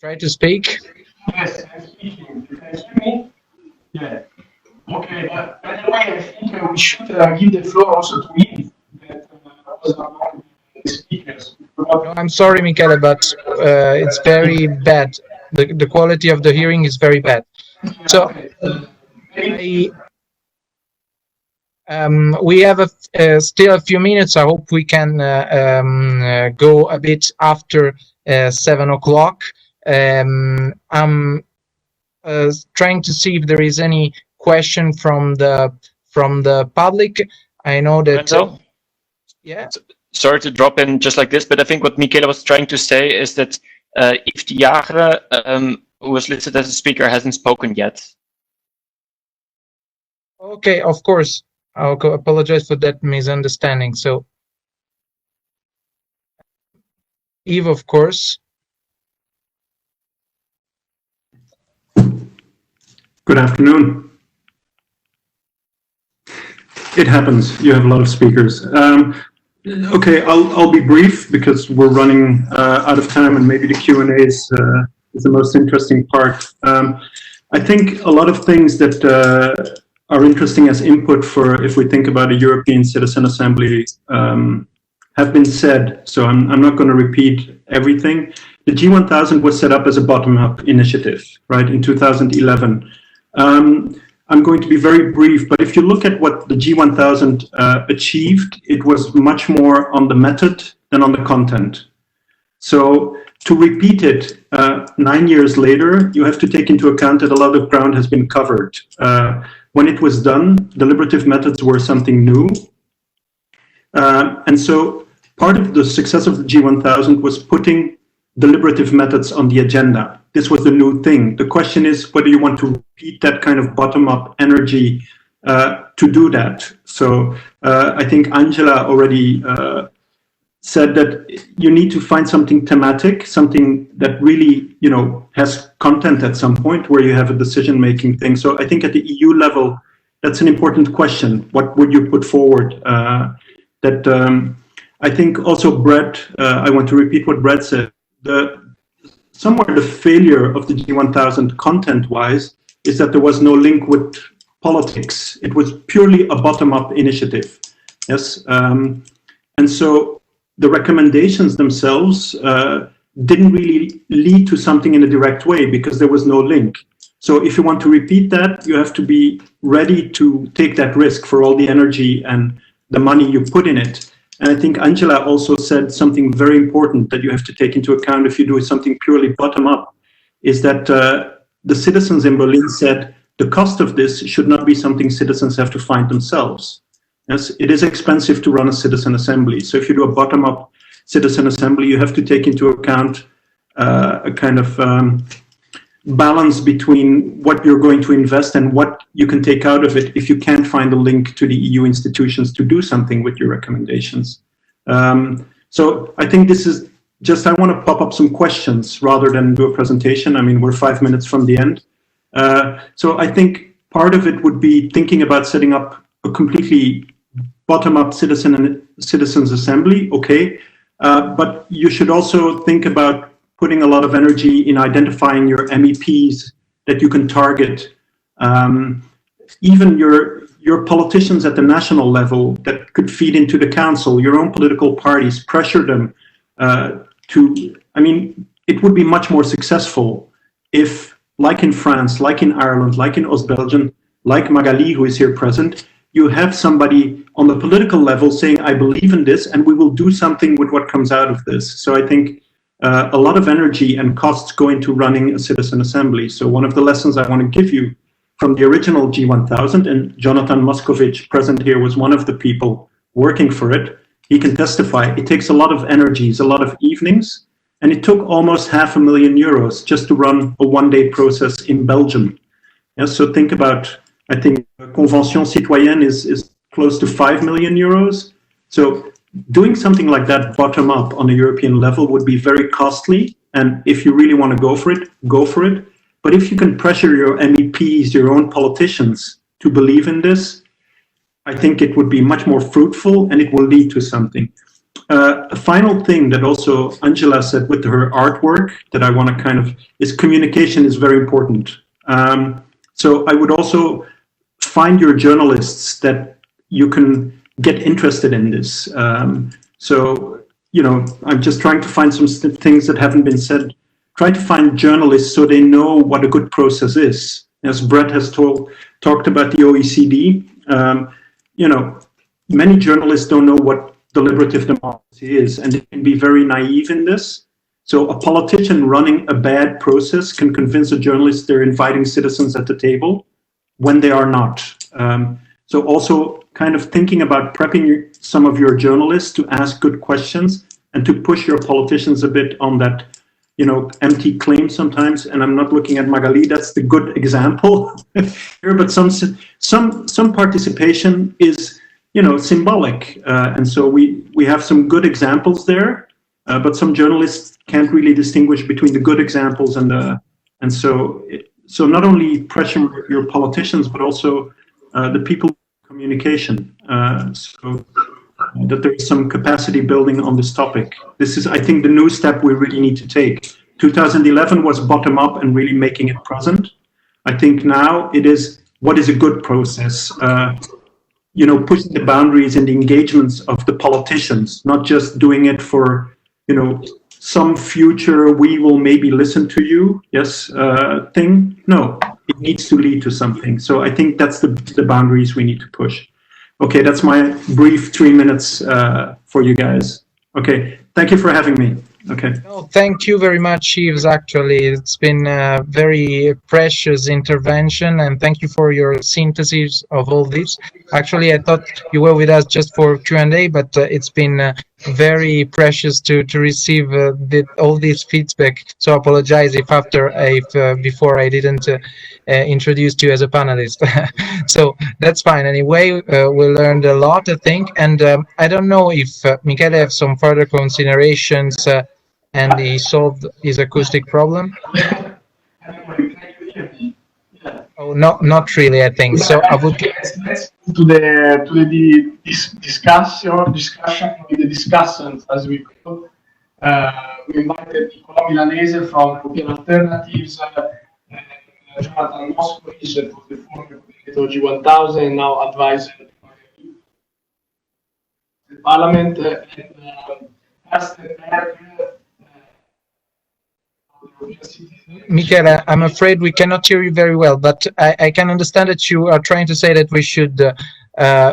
Try to speak. Yes, I'm speaking. You can hear me? Yeah. Okay, but by the way, I think we should give the floor also to Yves. That was among the speakers. No, I'm sorry, Michele, but it's very bad. The quality of the hearing is very bad. So, we have still a few minutes. I hope we can go a bit after 7 o'clock. I'm trying to see if there is any question from the public. I know that. Lorenzo? Yeah. Sorry to drop in just like this, but I think what Michele was trying to say is that Yves Dejaeghere, who was listed as a speaker, hasn't spoken yet. Okay, of course. I'll apologize for that misunderstanding. So, Yves, of course. Good afternoon. It happens. You have a lot of speakers. Okay, I'll be brief because we're running out of time, and maybe the Q&A is the most interesting part. I think a lot of things that are interesting as input for if we think about a European Citizen Assembly have been said. So I'm not going to repeat everything. The G1000 was set up as a bottom-up initiative, right, in 2011. I'm going to be very brief, but if you look at what the G1000 achieved, it was much more on the method than on the content. So to repeat it 9 years later, you have to take into account that a lot of ground has been covered. When it was done, deliberative methods were something new. And so part of the success of the G1000 was putting deliberative methods on the agenda. This was the new thing. The question is whether you want to repeat that kind of bottom-up energy to do that. So I think Angela already said that you need to find something thematic, something that really, you know, has content at some point where you have a decision-making thing. So I think at the EU level, that's an important question. What would you put forward? I think also Brett, I want to repeat what Brett said. Somewhere the failure of the G1000 content-wise is that there was no link with politics. It was purely a bottom-up initiative. Yes, and so the recommendations themselves didn't really lead to something in a direct way because there was no link. So if you want to repeat that, you have to be ready to take that risk for all the energy and the money you put in it. And I think Angela also said something very important that you have to take into account if you do something purely bottom up, is that the citizens in Berlin said the cost of this should not be something citizens have to find themselves. Yes, it is expensive to run a citizen assembly. So if you do a bottom up citizen assembly, you have to take into account a kind of balance between what you're going to invest and what you can take out of it if you can't find a link to the EU institutions to do something with your recommendations. So I think this is just, I want to pop up some questions rather than do a presentation. I mean, we're 5 minutes from the end. So I think part of it would be thinking about setting up a completely bottom-up citizens assembly, okay, but you should also think about putting a lot of energy in identifying your MEPs that you can target. Even your politicians at the national level that could feed into the council, your own political parties, pressure them I mean, it would be much more successful if, like in France, like in Ireland, like in Ostbelgium, like Magali, who is here present, you have somebody on the political level saying, I believe in this, and we will do something with what comes out of this. So I think a lot of energy and costs go into running a citizen assembly. So one of the lessons I want to give you from the original G1000, and Jonathan Moskovich, present here, was one of the people working for it. He can testify. It takes a lot of energies, a lot of evenings, and it took almost €500,000 just to run a one-day process in Belgium. Yeah, so think about, I think, Convention Citoyenne is close to €5 million. So doing something like that bottom up on a European level would be very costly. And if you really want to go for it, go for it. But if you can pressure your MEPs, your own politicians to believe in this, I think it would be much more fruitful and it will lead to something. A final thing that also Angela said with her artwork that I want to kind of, is communication is very important. So I would also find your journalists that you can get interested in this. So, you know, I'm just trying to find some things that haven't been said. Try to find journalists so they know what a good process is. As Brett has talked about the OECD, you know, many journalists don't know what deliberative democracy is, and they can be very naive in this. So a politician running a bad process can convince a journalist they're inviting citizens at the table when they are not. So also kind of thinking about prepping some of your journalists to ask good questions and to push your politicians a bit on that, you know, empty claim sometimes. And I'm not looking at Magali, that's the good example here, but some participation is, you know, symbolic. And so we have some good examples there, but some journalists can't really distinguish between the good examples and so not only pressure your politicians, but also the people communication. So that there is some capacity building on this topic. This is, I think, the new step we really need to take. 2011 was bottom up and really making it present. I think now it is, what is a good process? You know, pushing the boundaries and the engagements of the politicians, not just doing it for, you know, some future we will maybe listen to you, yes, thing. No, it needs to lead to something. So I think that's the boundaries we need to push. Okay, that's my brief 3 minutes for you guys. Okay, thank you for having me. Okay. No, thank you very much, Yves. Actually, it's been a very precious intervention, and thank you for your synthesis of all this. Actually, I thought you were with us just for Q&A, but it's been very precious to receive all this feedback. So I apologize if before I didn't introduce you as a panelist. So that's fine. Anyway, we learned a lot, I think, and I don't know if Michele has some further considerations and he solved his acoustic problem. Oh, not really, I think. So I would let's to the discussion with the discussants, as we call. We invited Nicola Milanese from European Alternatives, Jonathan Moskovich, that was the former coordinator of G1000 and now advisor to the Parliament, and ask the Berg, Michele, I'm afraid we cannot hear you very well, but I can understand that you are trying to say that we should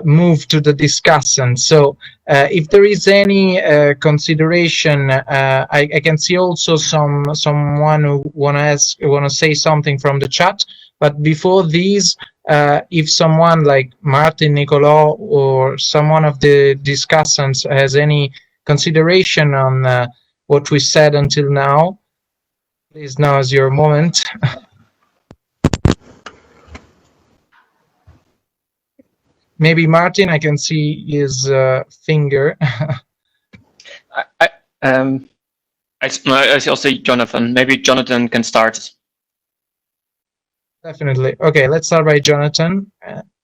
move to the discussant. So if there is any consideration, I can see also someone who want to say something from the chat. But before these, if someone like Martin, Nicolò, or someone of the discussants has any consideration on what we said until now, please, now is your moment. Maybe Martin, I can see his finger. I'll say Jonathan. Maybe Jonathan can start. Definitely. Okay, let's start by Jonathan.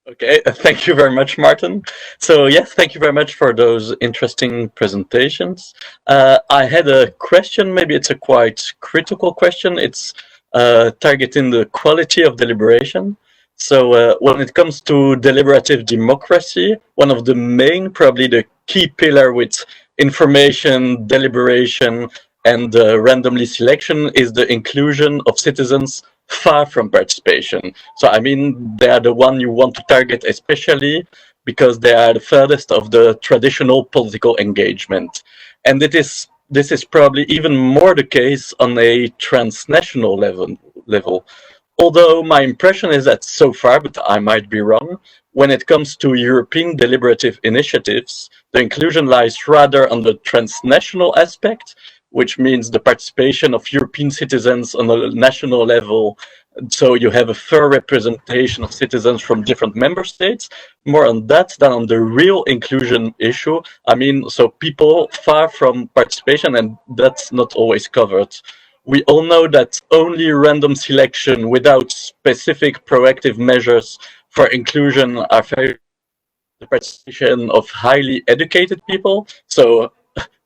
Okay, thank you very much, Martin. So yes, thank you very much for those interesting presentations. I had a question, maybe it's a quite critical question. It's targeting the quality of deliberation. So when it comes to deliberative democracy, one of the main, probably the key pillar with information, deliberation, and randomly selection is the inclusion of citizens far from participation. So I mean, they are the one you want to target especially because they are the furthest of the traditional political engagement. And this is probably even more the case on a transnational level. Although my impression is that so far, but I might be wrong, when it comes to European deliberative initiatives, the inclusion lies rather on the transnational aspect, which means the participation of European citizens on a national level. So you have a fair representation of citizens from different member states, more on that than on the real inclusion issue. I mean, so people far from participation, and that's not always covered. We all know that only random selection without specific proactive measures for inclusion are very the participation of highly educated people. So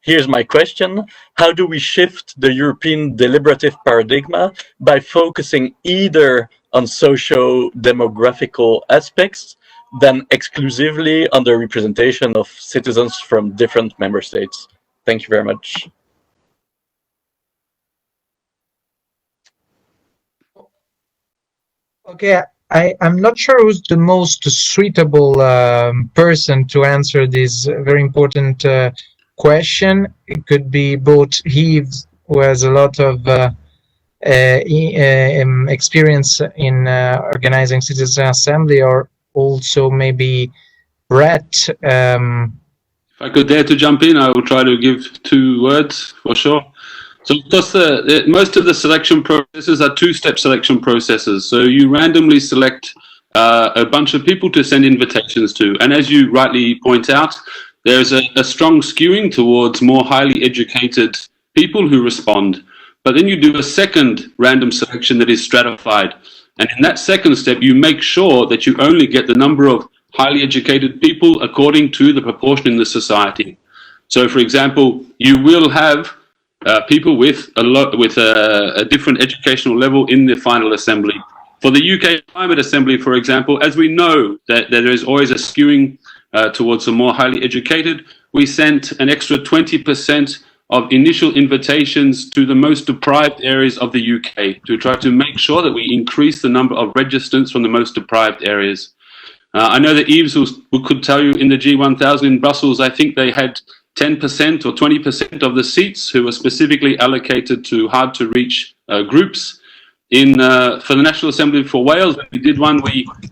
here's my question. How do we shift the European deliberative paradigm by focusing either on socio-demographical aspects than exclusively on the representation of citizens from different member states? Thank you very much. Okay, I'm not sure who's the most suitable person to answer this very important question. It could be both Yves, who has a lot of experience in organizing citizen assembly, or also maybe Brett. If I could dare to jump in, I will try to give 2 words for sure. So of course, most of the selection processes are 2-step selection processes. So you randomly select a bunch of people to send invitations to. And as you rightly point out, there's a strong skewing towards more highly educated people who respond. But then you do a second random selection that is stratified. And in that second step, you make sure that you only get the number of highly educated people according to the proportion in the society. So for example, you will have people with a different educational level in the final assembly. For the UK Climate Assembly, for example, as we know that there is always a skewing towards the more highly educated, we sent an extra 20% of initial invitations to the most deprived areas of the UK to try to make sure that we increase the number of registrants from the most deprived areas. I know that Yves could tell you in the G1000 in Brussels, I think they had 10% or 20% of the seats who were specifically allocated to hard-to-reach groups. For the National Assembly for Wales, when we did one,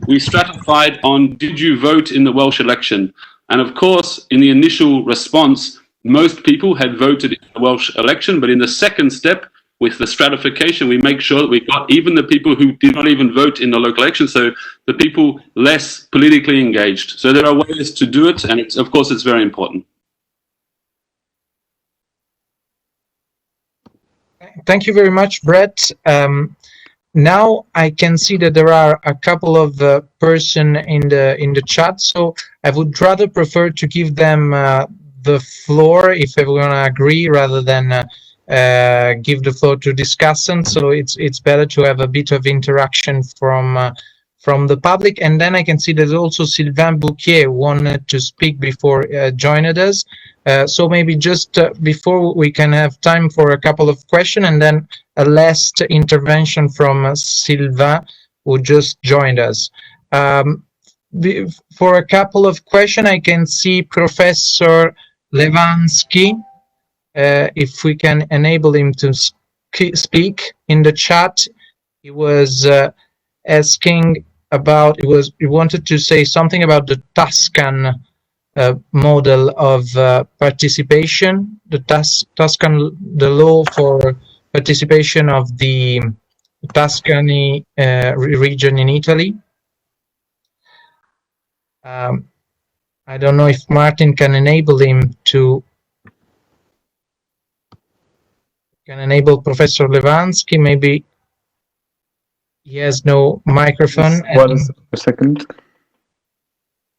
we stratified on did you vote in the Welsh election? And of course, in the initial response, most people had voted in the Welsh election, but in the second step, with the stratification, we make sure that we got even the people who did not even vote in the local election, so the people less politically engaged. So there are ways to do it, and of course, it's very important. Thank you very much, Brett. Now I can see that there are a couple of person in the chat, so I would rather prefer to give them the floor if everyone agree, rather than give the floor to discussants. So it's better to have a bit of interaction from from the public, and then I can see there's also Sylvain Bouquier wanted to speak before joining us. So maybe just before we can have time for a couple of questions, and then a last intervention from Sylvain, who just joined us. For a couple of questions, I can see Professor Lewansky. If we can enable him to speak in the chat, he was asking about, he wanted to say something about the Tuscan model of participation, the Tuscan, the law for participation of the Tuscany region in Italy. I don't know if Martin can enable him to, can enable Professor Lewansky. Maybe he has no microphone. One second.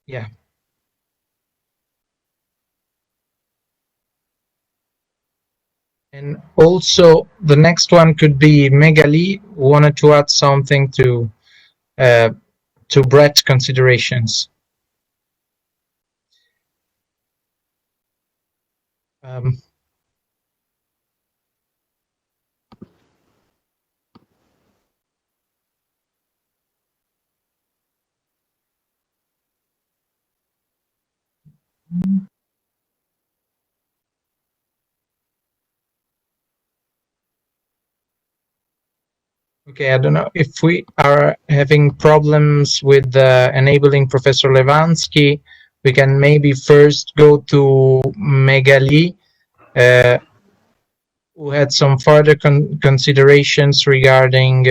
Yeah. And also the next one could be Magali, who wanted to add something to Brett's considerations. Okay, I don't know if we are having problems with enabling Professor Lewansky. We can maybe first go to Magali, who had some further considerations regarding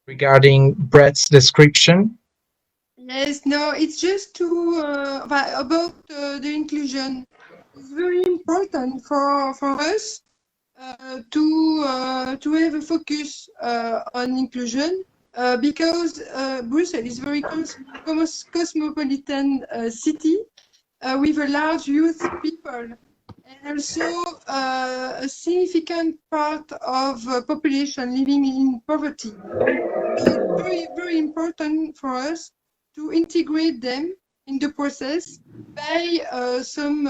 Brett's description. Yes, no, it's just to about the inclusion. It's very important for us to have a focus on inclusion because Brussels is very cosmopolitan city with a large youth people and also a significant part of population living in poverty. So it's very, very important for us to integrate them in the process by some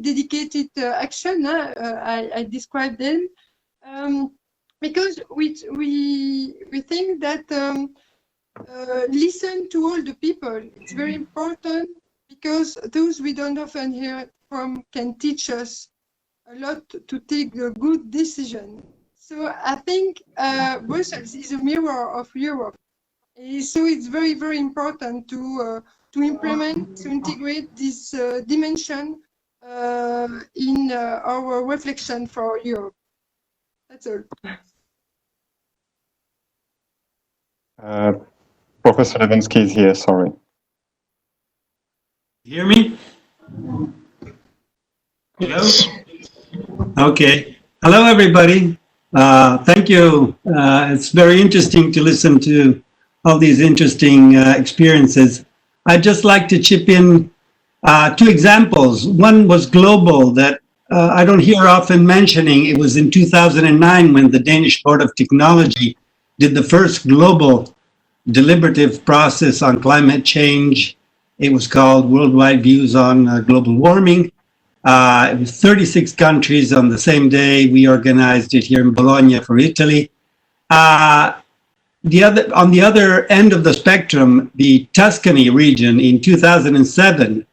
dedicated action. I described them because we think that listen to all the people. It's very important because those we don't often hear from can teach us a lot to take a good decision. So I think Brussels is a mirror of Europe. So it's very, very important to implement, to integrate this dimension in our reflection for Europe. That's all. Professor Lewansky is here, sorry. Hear me? Hello? Okay. Hello, everybody. Thank you. It's very interesting to listen to all these interesting experiences. I'd just like to chip in two examples. One was global that I don't hear often mentioning. It was in 2009 when the Danish Board of Technology did the first global deliberative process on climate change. It was called Worldwide Views on Global Warming. It was 36 countries on the same day. We organized it here in Bologna for Italy. On the other end of the spectrum, the Tuscany region in 2007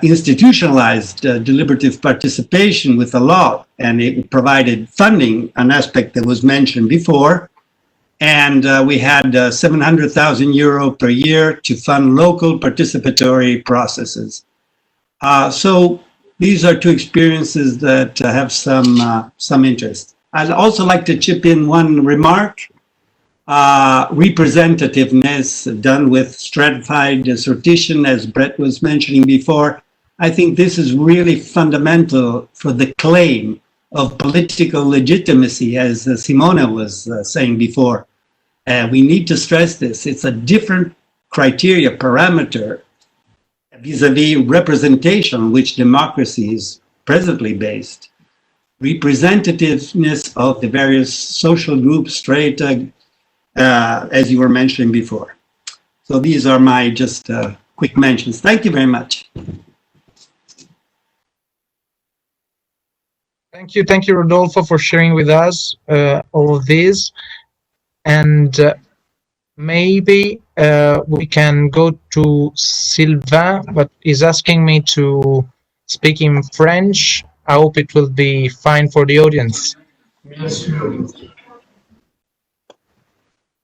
institutionalized deliberative participation with the law, and it provided funding, an aspect that was mentioned before. And we had 700,000 euro per year to fund local participatory processes. So these are two experiences that have some interest. I'd also like to chip in one remark. Representativeness done with stratified sortition, as Brett was mentioning before. I think this is really fundamental for the claim of political legitimacy, as Simona was saying before. We need to stress this. It's a different criteria, parameter, vis-a-vis representation on which democracy is presently based. Representativeness of the various social groups, strata, as you were mentioning before. So these are my just quick mentions. Thank you very much. Thank you, Rodolfo, for sharing with us all of this. And maybe we can go to Sylvain, but he's asking me to speak in French. I hope it will be fine for the audience.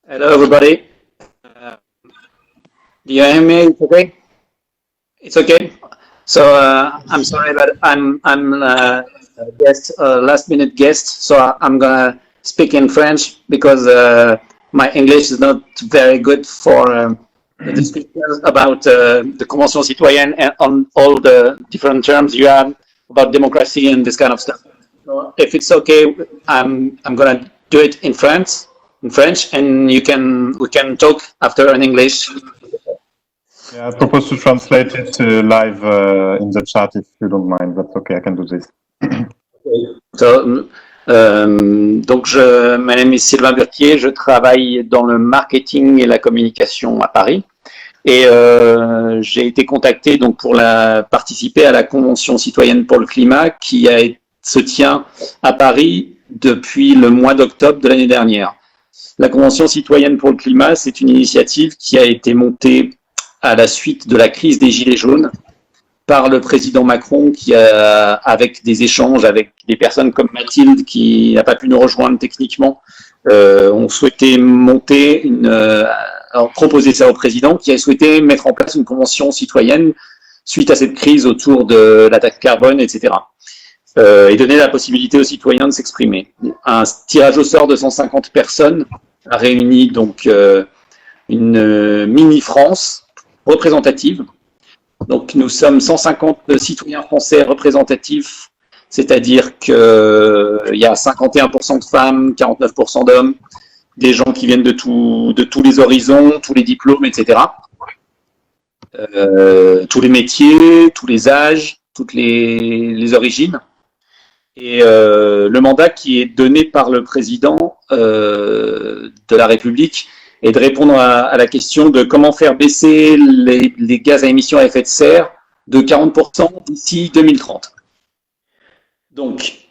Hello, everybody. Do you hear me? It's okay. It's okay. So I'm sorry, but I'm a guest, last-minute guest. So I'm gonna speak in French because my English is not very good for the discussions about the Convention citoyenne and on all the different terms you have about democracy and this kind of stuff. So if it's okay, I'm gonna do it in French, and we can talk after in English. Yeah, I propose to translate it live in the chat if you don't mind. That's okay, I can do this. So, donc, my name is Sylvain Burtier, je travaille dans le marketing et la communication à Paris. Et j'ai été contacté donc pour participer à la Convention citoyenne pour le climat qui se tient à Paris depuis le mois d'octobre de l'année dernière. La Convention citoyenne pour le climat, c'est une initiative qui a été montée à la suite de la crise des Gilets jaunes par le président Macron qui a, avec des échanges avec des personnes comme Mathilde qui n'a pas pu nous rejoindre techniquement, ont souhaité monter proposer ça au président qui a souhaité mettre en place une convention citoyenne suite à cette crise autour de la taxe carbone, etc. Et donner la possibilité aux citoyens de s'exprimer. Un tirage au sort de 150 personnes a réuni donc une mini-France représentative. Donc nous sommes 150 citoyens français représentatifs, c'est-à-dire qu'il y a 51% de femmes, 49% d'hommes, des gens qui viennent de tous les horizons, tous les diplômes, etc. Tous les métiers, tous les âges, toutes les origines. Et le mandat qui est donné par le président de la République est de répondre à la question de comment faire baisser les gaz à émissions à effet de serre de 40% d'ici 2030. Donc,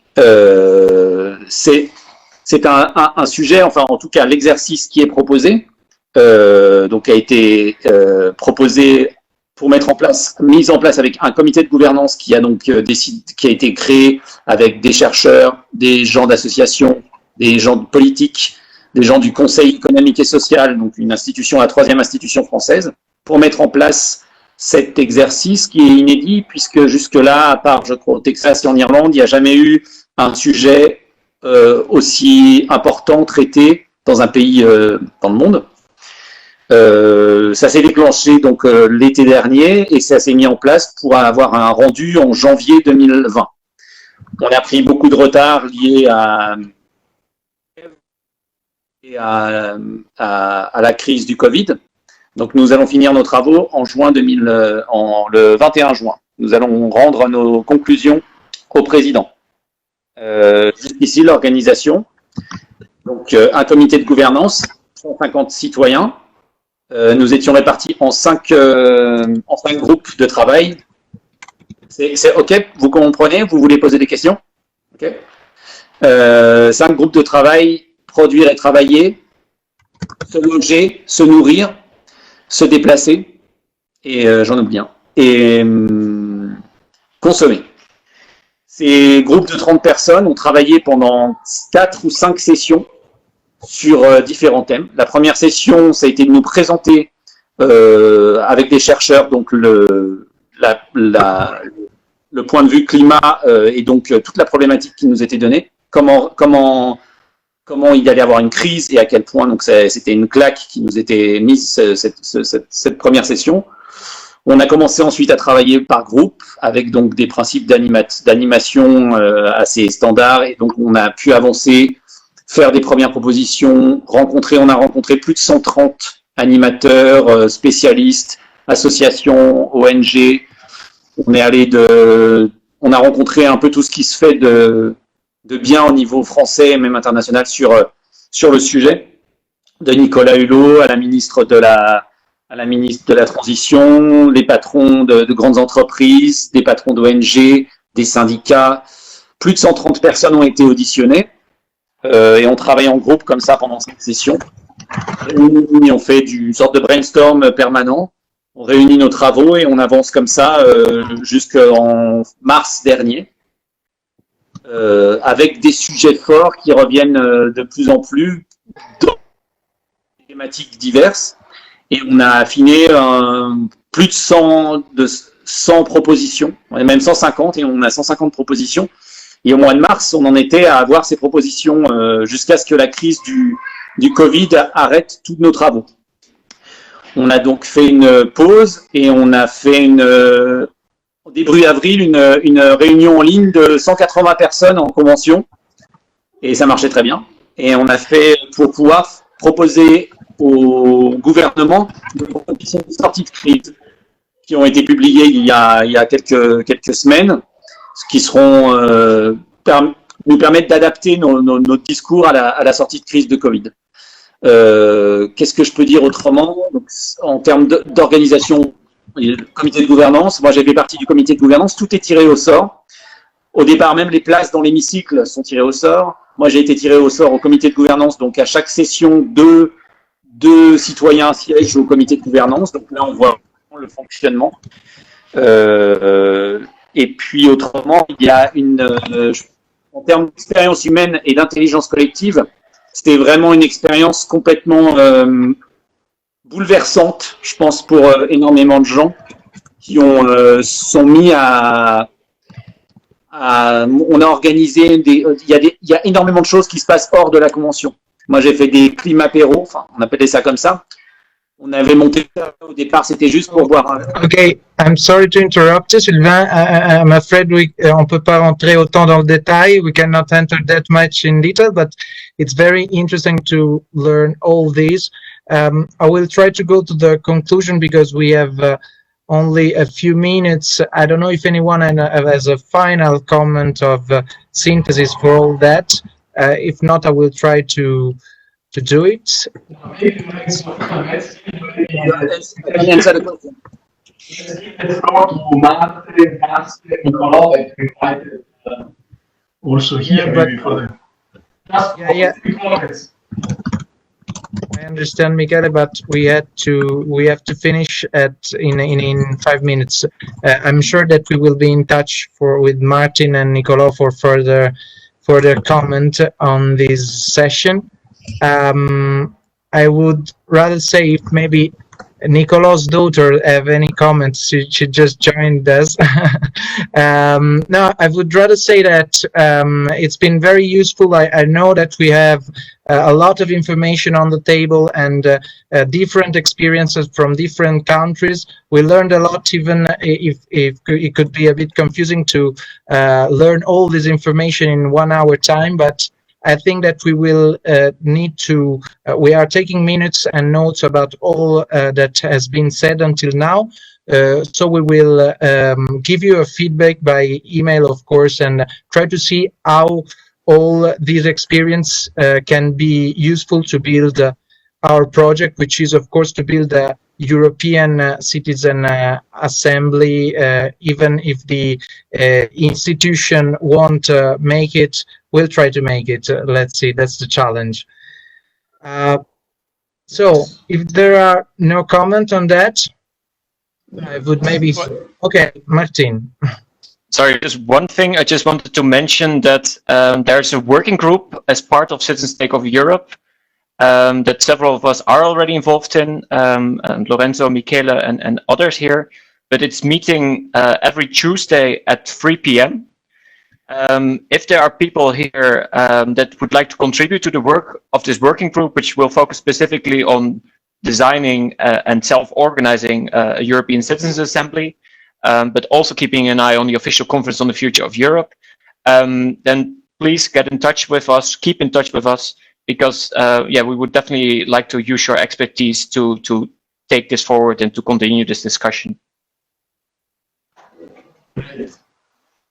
c'est un sujet, enfin en tout cas l'exercice qui est proposé, donc a été proposé pour mise en place avec un comité de gouvernance qui a donc qui a été créé avec des chercheurs, des gens d'associations, des gens politiques, des gens du Conseil économique et social, donc une institution, la 3e institution française, pour mettre en place cet exercice qui est inédit, puisque jusque-là, à part, je crois, au Texas et en Irlande, il n'y a jamais eu un sujet aussi important traité dans un pays dans le monde. Ça s'est déclenché donc l'été dernier et ça s'est mis en place pour avoir un rendu en janvier 2020. On a pris beaucoup de retard lié à la crise du Covid. Donc nous allons finir nos travaux en le 21 juin. Nous allons rendre nos conclusions au président. Jusqu'ici, l'organisation, donc un comité de gouvernance, 150 citoyens. Nous étions répartis en 5 groupes de travail. C'est OK? Vous comprenez? Vous voulez poser des questions? OK. 5 groupes de travail: produire et travailler, se loger, se nourrir, se déplacer, et j'en oublie un, et consommer. Ces groupes de 30 personnes ont travaillé pendant 4 ou 5 sessions sur différents thèmes. La première session, ça a été de nous présenter avec des chercheurs donc le point de vue climat et donc toute la problématique qui nous était donnée, comment il allait y avoir une crise et à quel point. Donc c'était une claque qui nous était mise cette première session. On a commencé ensuite à travailler par groupe avec donc des principes d'animation assez standards, et donc on a pu avancer, faire des premières propositions, on a rencontré plus de 130 animateurs, spécialistes, associations, ONG. On a rencontré un peu tout ce qui se fait de bien au niveau français et même international sur le sujet. de Nicolas Hulot à la ministre de la Transition, les patrons de grandes entreprises, des patrons d'ONG, des syndicats. Plus de 130 personnes ont été auditionnées et on travaille en groupe comme ça pendant 5 sessions. On fait une sorte de brainstorm permanent. On réunit nos travaux et on avance comme ça jusqu'en mars dernier, avec des sujets forts qui reviennent de plus en plus dans des thématiques diverses. Et on a affiné plus de 100 propositions, même 150, et on a 150 propositions. Et au mois de mars, on en était à avoir ces propositions jusqu'à ce que la crise du Covid arrête tous nos travaux. On a donc fait une pause et on a fait début avril une réunion en ligne de 180 personnes en convention et ça marchait très bien. Et on a fait pour pouvoir proposer au gouvernement des propositions de sortie de crise qui ont été publiées il y a quelques semaines, qui seront nous permettent d'adapter notre discours à la sortie de crise de Covid. Qu'est-ce que je peux dire autrement? Donc, en termes d'organisation, le comité de gouvernance, moi j'ai fait partie du comité de gouvernance, tout est tiré au sort. Au départ, même les places dans l'hémicycle sont tirées au sort. Moi j'ai été tiré au sort au comité de gouvernance, donc à chaque session, deux citoyens siègent au comité de gouvernance, donc là on voit le fonctionnement. Et puis autrement, il y a en termes d'expérience humaine et d'intelligence collective, c'était vraiment une expérience complètement bouleversante, je pense, pour énormément de gens qui sont mis à on a organisé il y a énormément de choses qui se passent hors de la convention. Moi, j'ai fait des climapéros, enfin, on appelait ça comme ça. On avait monté au départ, c'était juste pour voir. Okay, I'm sorry to interrupt you, Sylvain. I'm afraid on peut pas rentrer autant dans le détail. We cannot enter that much in detail, but it's very interesting to learn all these. I will try to go to the conclusion because we have only a few minutes. I don't know if anyone has a final comment of synthesis for all that. If not, I will try to do it. Also here, maybe for the yeah. I understand, Michele, but we have to finish in 5 minutes. I'm sure that we will be in touch with Martin and Nicolò for further comment on this session. I would rather say if maybe Nicolò's daughter have any comments. She just joined us. No, I would rather say that it's been very useful. I know that we have a lot of information on the table and different experiences from different countries. We learned a lot, even if it could be a bit confusing to learn all this information in 1 hour time, but I think that we will need to, we are taking minutes and notes about all that has been said until now. So we will give you a feedback by email, of course, and try to see how all these experience can be useful to build our project, which is, of course, to build a European Citizen Assembly. Even if the institution won't make it, we'll try to make it. Let's see, that's the challenge. So if there are no comment on that, I would maybe, okay, Martin. Sorry, just one thing. I just wanted to mention that there's a working group as part of Citizens Takeover Europe that several of us are already involved in, and Lorenzo, Michele, and others here. But it's meeting every Tuesday at 3 p.m. If there are people here that would like to contribute to the work of this working group, which will focus specifically on designing and self-organizing a European Citizens Assembly, but also keeping an eye on the official conference on the future of Europe, then please get in touch with us, keep in touch with us, because yeah, we would definitely like to use your expertise to take this forward and to continue this discussion.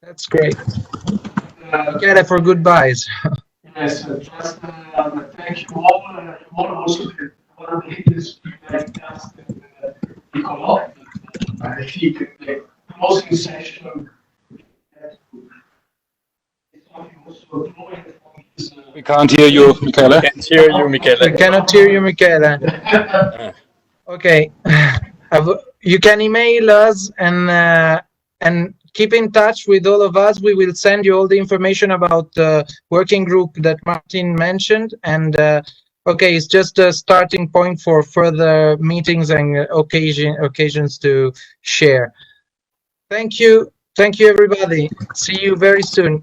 That's great. Michele, for goodbyes. Yes, just thank you all. also one of the hidden like Carsten Nicolò. I think the closing session. We can't hear you, Michele. Can't hear you, Michele. We cannot hear you, Michele. Okay, you can email us and keep in touch with all of us. We will send you all the information about the working group that Martin mentioned. And okay, it's just a starting point for further meetings and occasions to share. Thank you, everybody. See you very soon.